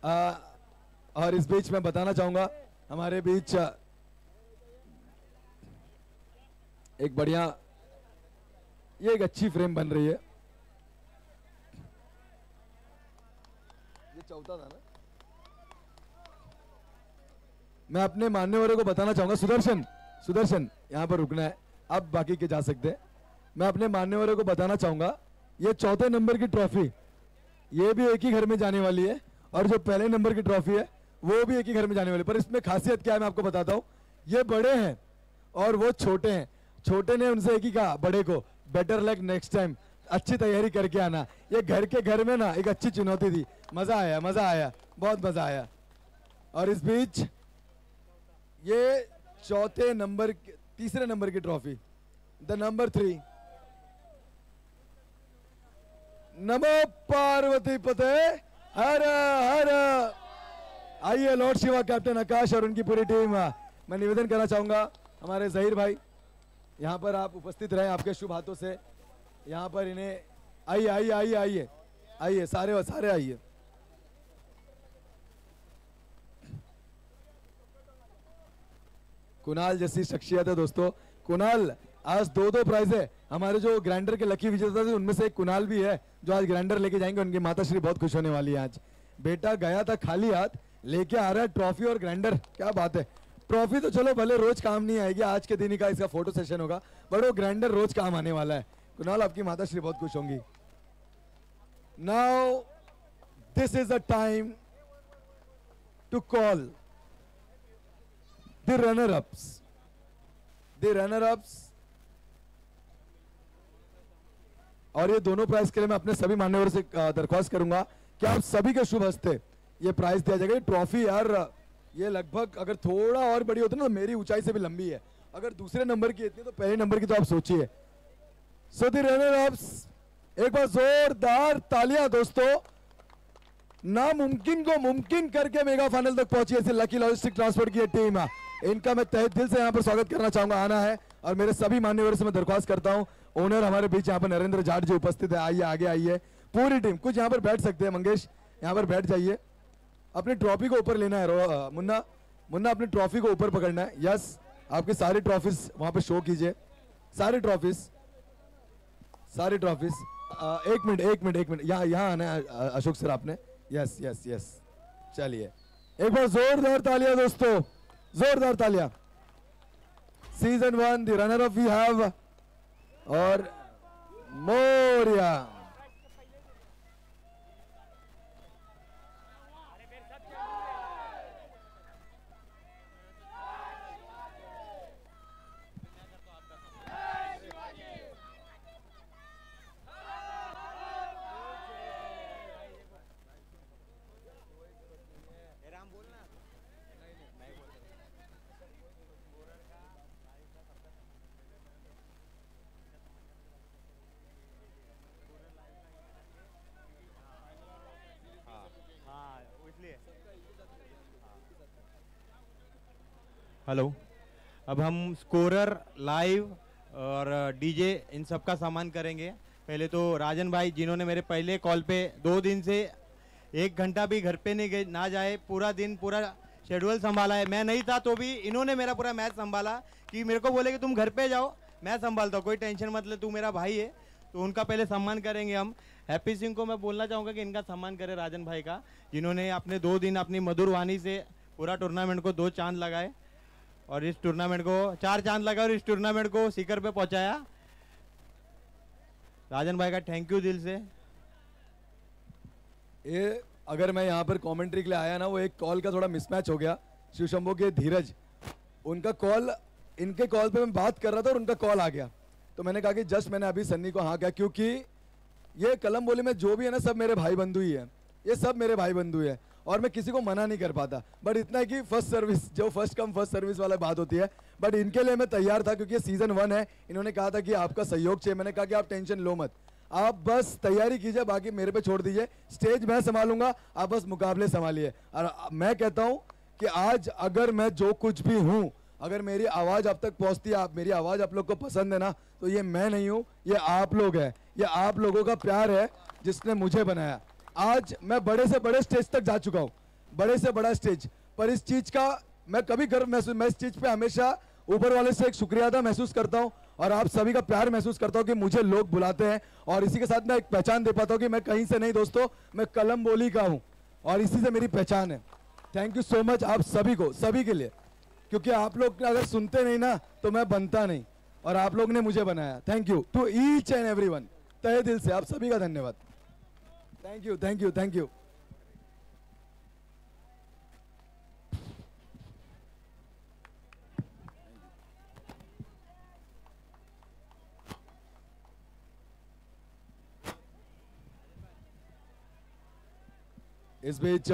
और इस बीच मैं बताना चाहूंगा हमारे बीच एक बढ़िया, ये एक अच्छी फ्रेम बन रही है, ये चौथा था ना, मैं अपने मान्यवरों को बताना चाहूंगा, सुदर्शन सुदर्शन यहाँ पर रुकना है, अब बाकी के जा सकते हैं। मैं अपने मान्यवरों को बताना चाहूंगा, ये चौथे नंबर की ट्रॉफी ये भी एक ही घर में जाने वाली है, और जो पहले नंबर की ट्रॉफी है वो भी एक ही घर में जाने वाली है। पर इसमें खासियत क्या है मैं आपको बताता हूँ, ये बड़े हैं और वो छोटे हैं। छोटे ने उनसे एक ही कहा बड़े को, बेटर लक नेक्स्ट टाइम, अच्छी तैयारी करके आना। ये घर में ना एक अच्छी चुनौती थी, मजा आया, बहुत मजा आया। और इस बीच ये तीसरे नंबर की ट्रॉफी, द नंबर 3, नमो पार्वती पते हर हर। आइए लॉर्ड शिवा, कैप्टन आकाश और उनकी पूरी टीम। मैं निवेदन करना चाहूंगा हमारे जहीर भाई, यहाँ पर आप उपस्थित रहे आपके शुभ हाथों से। यहाँ पर इन्हें आइए सारे आइए। कुणाल जैसी शख्सियत है दोस्तों। कुणाल आज 2 प्राइज है, हमारे जो ग्राइंडर के लकी विजेता थे उनमें से एक कुणाल भी है जो आज ग्राइंडर लेके जाएंगे। उनकी माताश्री बहुत खुश होने वाली है। आज बेटा गया था खाली हाथ, लेके आ रहा है ट्रॉफी और ग्राइंडर, क्या बात है। ट्रॉफी तो चलो भले रोज काम नहीं आएगी, आज के दिन ही का इसका फोटो सेशन होगा, बट वो ग्राइंडर रोज काम आने वाला है। कुणाल आपकी माताश्री बहुत खुश होंगी। Now this is the time to call the runner ups. और ये दोनों प्राइज के लिए मैं अपने सभी मान्यवरों से दरख्वास्त करूंगा कि आप सभी के शुभ हस्ते ये प्राइज दिया जाएगा। ट्रॉफी यार ये लगभग अगर थोड़ा और बड़ी होती ना तो मेरी ऊंचाई से भी लंबी है, अगर दूसरे नंबर की इतनी तो पहले नंबर की तो आप सोचिए। सो द रनर अप्स, एक बार जोरदार तालियां दोस्तों। नामुमकिन को मुमकिन करके मेगा फाइनल तक पहुंची ऐसी लकी लॉजिस्टिक ट्रांसपोर्ट की टीम, इनका मैं तहे दिल से यहाँ पर स्वागत करना चाहूंगा। आना है और मेरे सभी मान्यवरों से मैं दरख्वास्त करता हूँ, ओनर हमारे बीच यहाँ पर नरेंद्र जाट जी उपस्थित है, आइए आगे आइए। पूरी टीम कुछ यहाँ पर बैठ सकते हैं, मंगेश यहाँ पर बैठ जाइए। अपनी ट्रॉफी को ऊपर लेना है, मुन्ना अपनी ट्रॉफी को ऊपर पकड़ना है। यस, आपकी सारी ट्रॉफीज वहां पे शो कीजिए, सारी ट्रॉफीज। एक मिनट यहाँ आना है अशोक सर आपने। यस चलिए एक बार जोरदार तालियां दोस्तों, जोरदार तालियां। Season 1 the runner up we have और मोरिया। हेलो, अब हम स्कोरर, लाइव और डीजे इन सब का सामान करेंगे। पहले तो राजन भाई जिन्होंने मेरे पहले कॉल पे 2 दिन से 1 घंटा भी घर पे नहीं गए ना जाए, पूरा दिन पूरा शेड्यूल संभाला है। मैं नहीं था तो भी इन्होंने मेरा पूरा मैच संभाला कि मेरे को बोले कि तुम घर पे जाओ मैं संभालता हूँ, कोई टेंशन मत ले, तू मेरा भाई है। तो उनका पहले सम्मान करेंगे हम। हैप्पी सिंह को मैं बोलना चाहूँगा कि इनका सम्मान करें, राजन भाई का, जिन्होंने अपने 2 दिन अपनी मधुर वाणी से पूरा टूर्नामेंट को 2 चांद लगाए और इस टूर्नामेंट को 4 चांद लगा और इस टूर्नामेंट को शिखर पे पहुंचाया। राजन भाई का थैंक यू दिल से। ये अगर मैं यहाँ पर कमेंट्री के लिए आया ना, वो एक कॉल का थोड़ा मिसमैच हो गया। शिव शंभू के धीरज, उनका कॉल, इनके कॉल पे मैं बात कर रहा था और उनका कॉल आ गया, तो मैंने कहा कि जस्ट मैंने अभी सन्नी को हाँ किया, क्योंकि ये कलम बोली में जो भी है ना सब मेरे भाई बंधु ही है, ये सब मेरे भाई बंधु है और मैं किसी को मना नहीं कर पाता। बट इतना है कि फर्स्ट सर्विस, जो फर्स्ट कम फर्स्ट सर्विस वाला बात होती है, बट इनके लिए मैं तैयार था क्योंकि सीजन 1 है। इन्होंने कहा था कि आपका सहयोग चाहिए, मैंने कहा कि आप टेंशन लो मत, आप बस तैयारी कीजिए, बाकी मेरे पे छोड़ दीजिए, स्टेज मैं संभालूंगा, आप बस मुकाबले संभालिए। और मैं कहता हूं कि आज अगर मैं जो कुछ भी हूं, अगर मेरी आवाज आप तक पहुंचती है, आप मेरी आवाज आप लोग को पसंद है ना, तो ये मैं नहीं हूं, ये आप लोग हैं, ये आप लोगों का प्यार है जिसने मुझे बनाया। आज मैं बड़े से बड़े स्टेज तक जा चुका हूं, बड़े से बड़ा स्टेज, पर इस चीज का मैं कभी गर्व महसूस, मैं इस चीज पे हमेशा ऊपर वाले से एक शुक्रिया अदा महसूस करता हूं और आप सभी का प्यार महसूस करता हूं कि मुझे लोग बुलाते हैं। और इसी के साथ मैं एक पहचान दे पाता हूं कि मैं कहीं से नहीं दोस्तों, मैं कलम बोली का हूं और इसी से मेरी पहचान है। थैंक यू सो मच आप सभी को, सभी के लिए, क्योंकि आप लोग अगर सुनते नहीं ना तो मैं बनता नहीं, और आप लोग ने मुझे बनाया। Thank you to each and everyone, तहे दिल से आप सभी का धन्यवाद। Thank you thank you thank you. इस बीच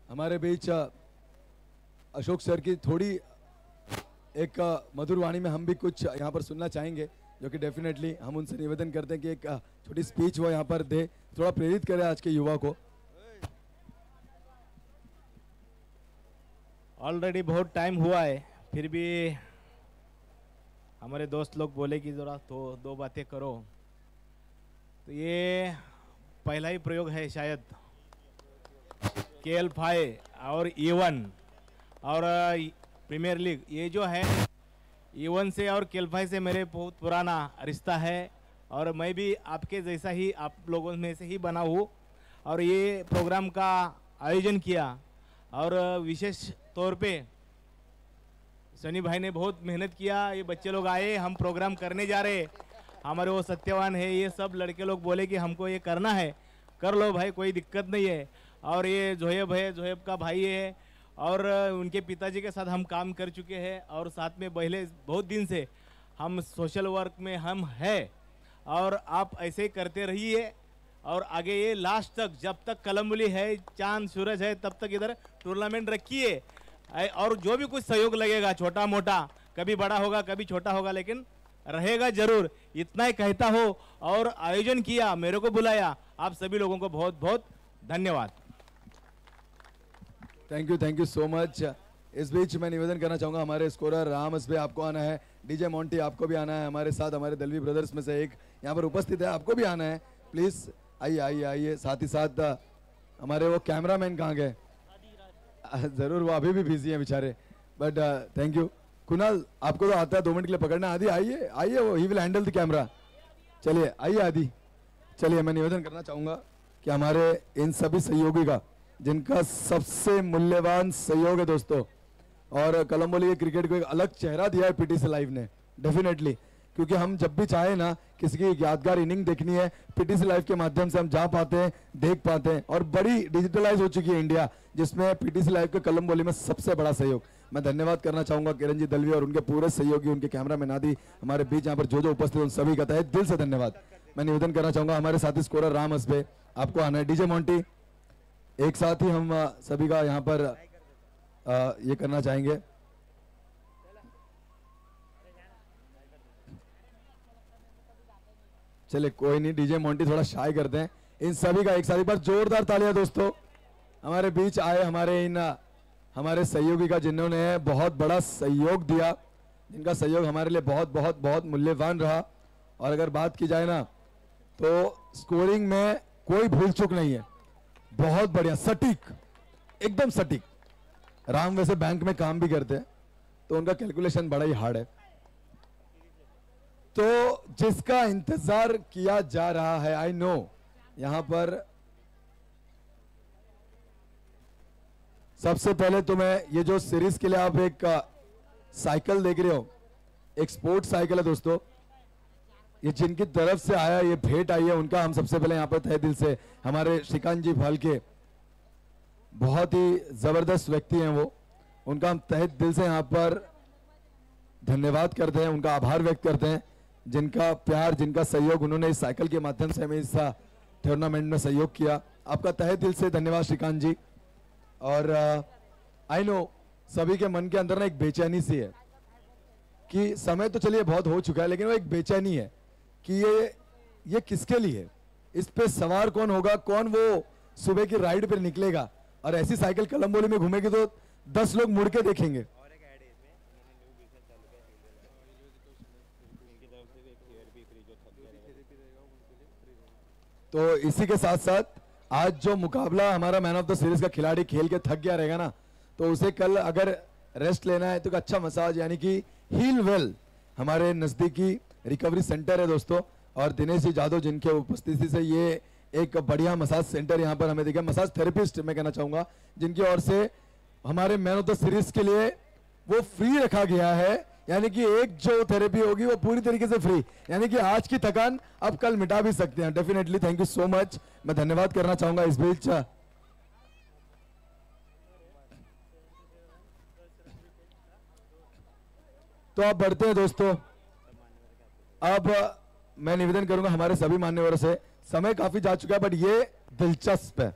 हमारे बीच अशोक सर की थोड़ी एक मधुर वाणी में हम भी कुछ यहाँ पर सुनना चाहेंगे, जो कि डेफिनेटली हम उनसे निवेदन करते हैं कि एक छोटी स्पीच वो यहाँ पर दे, थोड़ा प्रेरित करे आज के युवा को। ऑलरेडी बहुत टाइम हुआ है, फिर भी हमारे दोस्त लोग बोले कि ज़रा तो दो बातें करो। तो ये पहला ही प्रयोग है शायद, KL5 और E1 और प्रीमियर लीग, ये जो है E1 से और KL5 से मेरे बहुत पुराना रिश्ता है, और मैं भी आपके जैसा ही आप लोगों में से ही बना हूँ, और ये प्रोग्राम का आयोजन किया, और विशेष तौर पे सनी भाई ने बहुत मेहनत किया। ये बच्चे लोग आए, हम प्रोग्राम करने जा रहे, हमारे वो सत्यवान है, ये सब लड़के लोग बोले कि हमको ये करना है, कर लो भाई, कोई दिक्कत नहीं है। और ये जोहेब है, जोहेब का भाई है, और उनके पिताजी के साथ हम काम कर चुके हैं, और साथ में पहले बहुत दिन से हम सोशल वर्क में हम है, और आप ऐसे ही करते रहिए, और आगे ये लास्ट तक, जब तक कलमबुली है, चांद सूरज है, तब तक इधर टूर्नामेंट रखिए, और जो भी कुछ सहयोग लगेगा छोटा मोटा, कभी बड़ा होगा कभी छोटा होगा, लेकिन रहेगा जरूर, इतना ही कहता हो। और आयोजन किया, मेरे को बुलाया, आप सभी लोगों को बहुत बहुत धन्यवाद। Thank you so much. इस बीच मैं निवेदन करना चाहूंगा, हमारे स्कोरर राम असबे आपको आना है, डीजे मोंटी आपको भी आना है, हमारे साथ हमारे दलवी ब्रदर्स में से एक यहाँ पर उपस्थित है, आपको भी आना है, प्लीज आइए आइए आइए। साथ ही साथ हमारे वो कैमरामैन कहाँ गए? जरूर, वो अभी भी बिजी है बेचारे, बट थैंक यू। कुणाल आपको तो आता है 2 मिनट के लिए पकड़ना, आदि आइए आइए, वो he will handle the camera. चलिए आइए आदि। चलिए मैं निवेदन करना चाहूंगा कि हमारे इन सभी सहयोगी का, जिनका सबसे मूल्यवान सहयोग है दोस्तों, और कलम्बोली के क्रिकेट को एक अलग चेहरा दिया है पीटीसी लाइव ने, डेफिनेटली, क्योंकि हम जब भी चाहे ना किसी की यादगार इनिंग देखनी है, पीटीसी लाइव के माध्यम से हम जा पाते हैं, देख पाते हैं, और बड़ी डिजिटलाइज हो चुकी है इंडिया, जिसमें पीटीसी लाइव के कलम्बोली में सबसे बड़ा सहयोग। मैं धन्यवाद करना चाहूंगा किरण जी दलवी और उनके पूरे सहयोगी, उनके कैमरामैन आदि हमारे बीच यहाँ पर जो उपस्थित उन सभी का तहे दिल से धन्यवाद। मैं निवेदन करना चाहूंगा, हमारे साथी स्कोरर राम असबे आपको आना है, डीजे मोंटी, एक साथ ही हम सभी का यहाँ पर ये करना चाहेंगे। चले कोई नहीं, डीजे मोंटी थोड़ा शाय करते हैं। इन सभी का एक साथ एक बार जोरदार तालियां दोस्तों, हमारे बीच आए हमारे सहयोगी का, जिन्होंने बहुत बड़ा सहयोग दिया, जिनका सहयोग हमारे लिए बहुत बहुत बहुत मूल्यवान रहा। और अगर बात की जाए ना तो स्कोरिंग में कोई भूल चूक नहीं है, बहुत बढ़िया, सटीक, एकदम सटीक। राम वैसे बैंक में काम भी करते हैं, तो उनका कैलकुलेशन बड़ा ही हार्ड है। तो जिसका इंतजार किया जा रहा है, आई नो, यहां पर सबसे पहले तो मैं ये जो सीरीज के लिए आप एक साइकिल देख रहे हो, एक स्पोर्ट्स साइकिल है दोस्तों, ये जिनकी तरफ से आया, ये भेंट आई है, उनका हम सबसे पहले यहाँ पर तहे दिल से, हमारे श्रीकांत जी फालके, बहुत ही जबरदस्त व्यक्ति हैं वो, उनका हम तहे दिल से यहाँ पर धन्यवाद करते हैं, उनका आभार व्यक्त करते हैं, जिनका प्यार, जिनका सहयोग, उन्होंने इस साइकिल के माध्यम से हमें इस टूर्नामेंट में सहयोग किया। आपका तहे दिल से धन्यवाद श्रीकांत जी। और आई नो सभी के मन के अंदर ना एक बेचैनी सी है कि समय तो चलिए बहुत हो चुका है, लेकिन वो एक बेचैनी है कि ये किसके लिए, इस पे सवार कौन होगा, कौन वो सुबह की राइड पर निकलेगा, और ऐसी साइकिल कलम्बोली में घूमेगी तो 10 लोग मुड़ के देखेंगे। तो इसी के साथ साथ आज जो मुकाबला हमारा मैन ऑफ द सीरीज का खिलाड़ी खेल के थक गया रहेगा ना, तो उसे कल अगर रेस्ट लेना है तो एक अच्छा मसाज यानी कि हील वेल हमारे नजदीकी रिकवरी सेंटर है दोस्तों, और दिनेश जी जादव जिनके उपस्थिति से ये एक बढ़िया मसाज सेंटर यहाँ पर हमें दिखा, मसाज थेरेपिस्ट मैं कहना चाहूंगा, जिनकी ओर से हमारे मैन ऑफ द सीरीज के लिए वो फ्री रखा गया है, यानी कि एक जो थेरेपी होगी वो पूरी तरीके से फ्री, यानी कि आज की थकान अब कल मिटा भी सकते हैं। Definitely thank you so much. मैं धन्यवाद करना चाहूंगा इस बीच। तो आप बढ़ते हैं दोस्तों। अब मैं निवेदन करूंगा हमारे सभी मान्यवरों से, समय काफी जा चुका है बट ये दिलचस्प है,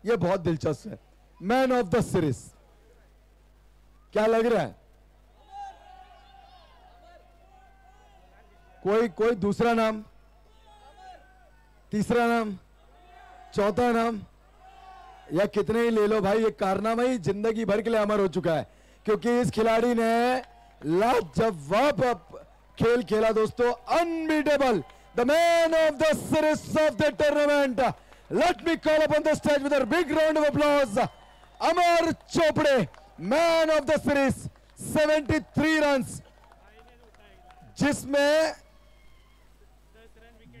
ये बहुत दिलचस्प है। मैन ऑफ द सीरीज क्या लग रहा है? कोई दूसरा नाम, तीसरा नाम, चौथा नाम, या कितने ही ले लो भाई, ये कारनामा ही जिंदगी भर के लिए अमर हो चुका है, क्योंकि इस खिलाड़ी ने लाजवाब खेल खेला दोस्तों, unbeatable, the man of the series of the tournament. Let me call upon the stage with a big round of applause, Amar Chopde, man of the series. 73 runs, जिसमें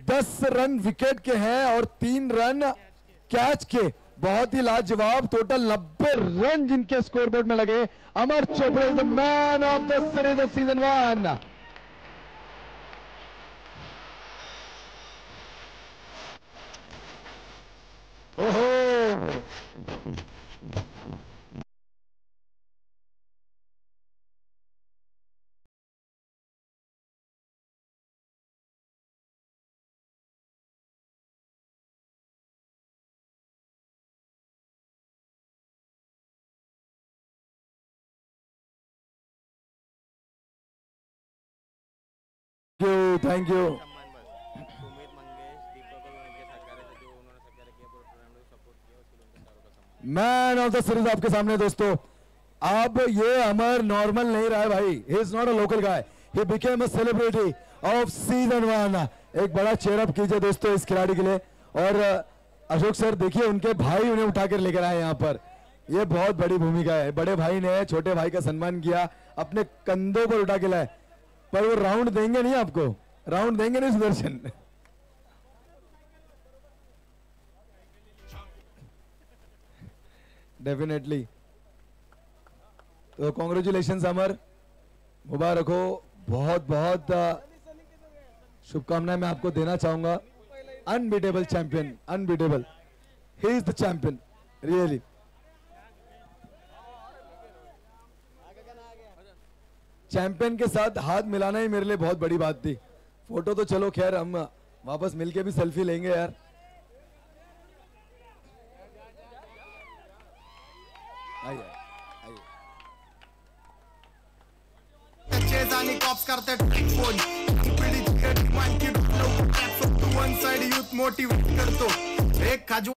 10 रन विकेट के हैं और 3 रन कैच के, बहुत ही लाजवाब, टोटल 90 रन जिनके स्कोरबोर्ड में लगे। Amar Chopde the man of the series of season 1। ओहो, thank you. Man of the series आपके सामने दोस्तों। अब ये अमर नॉर्मल नहीं रहा है भाई, he is not a local guy, he became a celebrity of season 1। एक बड़ा चेयर अप कीजिए दोस्तों इस खिलाड़ी के लिए। और अशोक सर देखिए, उनके भाई उन्हें उठाकर लेकर आए यहाँ पर, ये बहुत बड़ी भूमिका है। बड़े भाई ने छोटे भाई का सम्मान किया, अपने कंधों पर उठा के लाए, पर वो राउंड देंगे नहीं आपको, राउंड देंगे नहीं सुदर्शन। डेफिनेटली, तो कॉन्ग्रेचुलेशन अमर, मुबारक हो, बहुत बहुत शुभकामनाएं मैं आपको देना चाहूंगा। Unbeatable champion, unbeatable, he is the champion really. Champion के साथ हाथ मिलाना ही मेरे लिए बहुत बड़ी बात थी। फोटो तो चलो खैर हम वापस मिलके भी सेल्फी लेंगे यार। आइए आइए। आणि कॉप्स करतात फोन पिढीची मानकी वन साइड यूथ मोटिवेट करतो एक खाजू।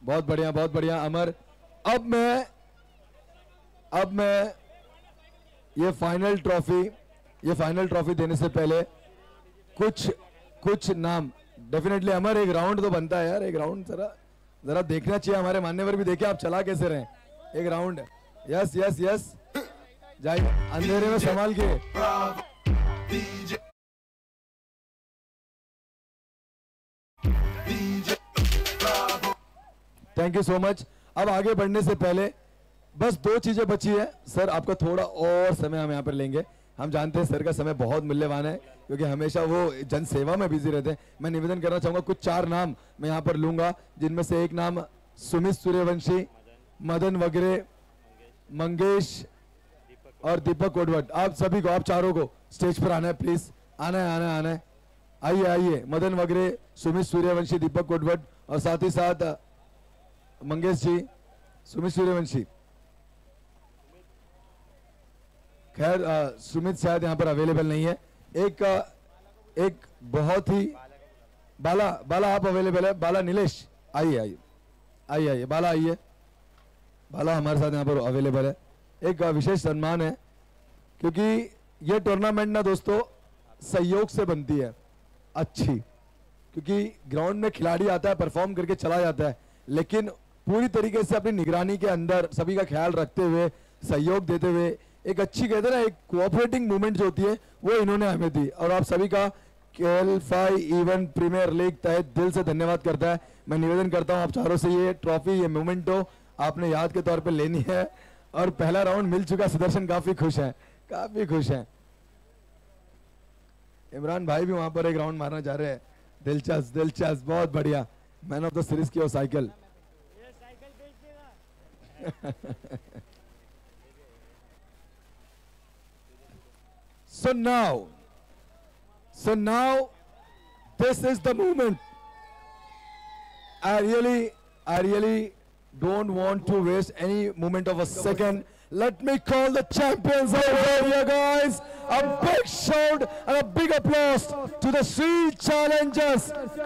बहुत बढ़िया, बहुत बढ़िया अमर। अब मैं ये फाइनल ट्रॉफी देने से पहले कुछ नाम, डेफिनेटली अमर एक राउंड तो बनता है यार, एक राउंड जरा देखना चाहिए, हमारे मान्यवर भी देखे आप चला कैसे रहे। एक राउंड, यस यस यस, जाइए अंधेरे में संभाल के। Thank you so much. अब आगे बढ़ने से पहले बस 2 चीजें बची है सर, आपका थोड़ा और समय हम यहाँ पर लेंगे। हम जानते हैं सर का समय बहुत मूल्यवान है, क्योंकि हमेशा वो जन सेवा में बिजी रहते हैं। मैं निवेदन करना चाहूंगा, कुछ 4 नाम मैं यहाँ पर लूंगा, जिनमें से एक नाम सुमित सूर्यवंशी, मदन वगैरे, मंगेश और दीपक कोडवट। आप सभी को, आप चारों को स्टेज पर आना है प्लीज, आना है। आइए आइए, मदन वगैरे, सुमित सूर्यवंशी, दीपक कोडवट और साथ ही साथ मंगेश जी, सुमित सूर्यवंशी। खैर सुमित शायद यहाँ पर अवेलेबल नहीं है। एक बहुत ही बाला आप अवेलेबल है? बाला नीलेश, आइए बाला आइए, बाला हमारे साथ यहाँ पर अवेलेबल है। एक विशेष सम्मान है, क्योंकि ये टूर्नामेंट ना दोस्तों सहयोग से बनती है अच्छी, क्योंकि ग्राउंड में खिलाड़ी आता है, परफॉर्म करके चला जाता है, लेकिन पूरी तरीके से अपनी निगरानी के अंदर सभी का ख्याल रखते हुए, सहयोग देते हुए, एक अच्छी कहते हैं ना, एक कोऑपरेटिंग मूवमेंट जो होती है वो इन्होंने हमें दी। और आप सभी का KL5 इवन प्रीमियर लीग तहे दिल से धन्यवाद करता है। मैं निवेदन करता हूं आप चारों से ये ट्रॉफी, ये मोमेंटो आपने याद के तौर पे लेनी है। और पहला राउंड मिल चुका, सुदर्शन काफी खुश है, काफी खुश है। इमरान भाई भी वहां पर एक राउंड मारना चाह रहे हैं। दिलचस्प दिलचस्प, बहुत बढ़िया। मैन ऑफ द सीरीज की वो cycle. So now this is the moment. I really don't want to waste any moment of a second. Let me call the champions over here, guys. A big shout and a big applause to the three challengers.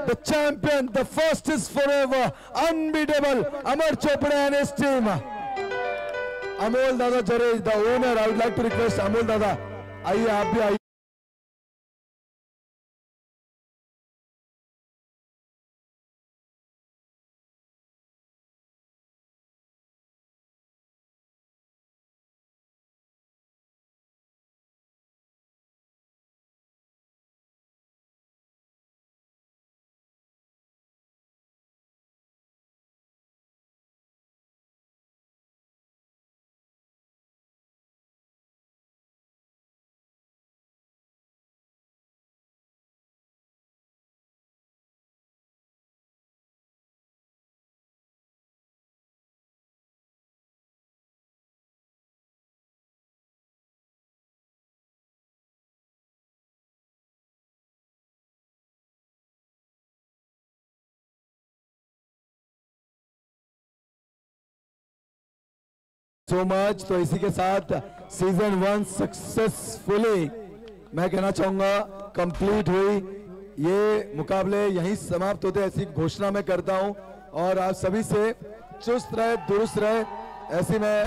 The champion, the first is forever, unbeatable, Amar Chopra and his team. Amol Dada Jarej, the owner. I would like to request Amol Dada. आइए आप भी आइए। So much. तो इसी के साथ सीजन 1 सक्सेसफुली मैं कहना चाहूंगा कंप्लीट हुई। ये मुकाबले यहीं समाप्त होते ऐसी घोषणा मैं करता हूं। और आप सभी से चुस्त रहे, दुरुस्त रहे, ऐसी मैं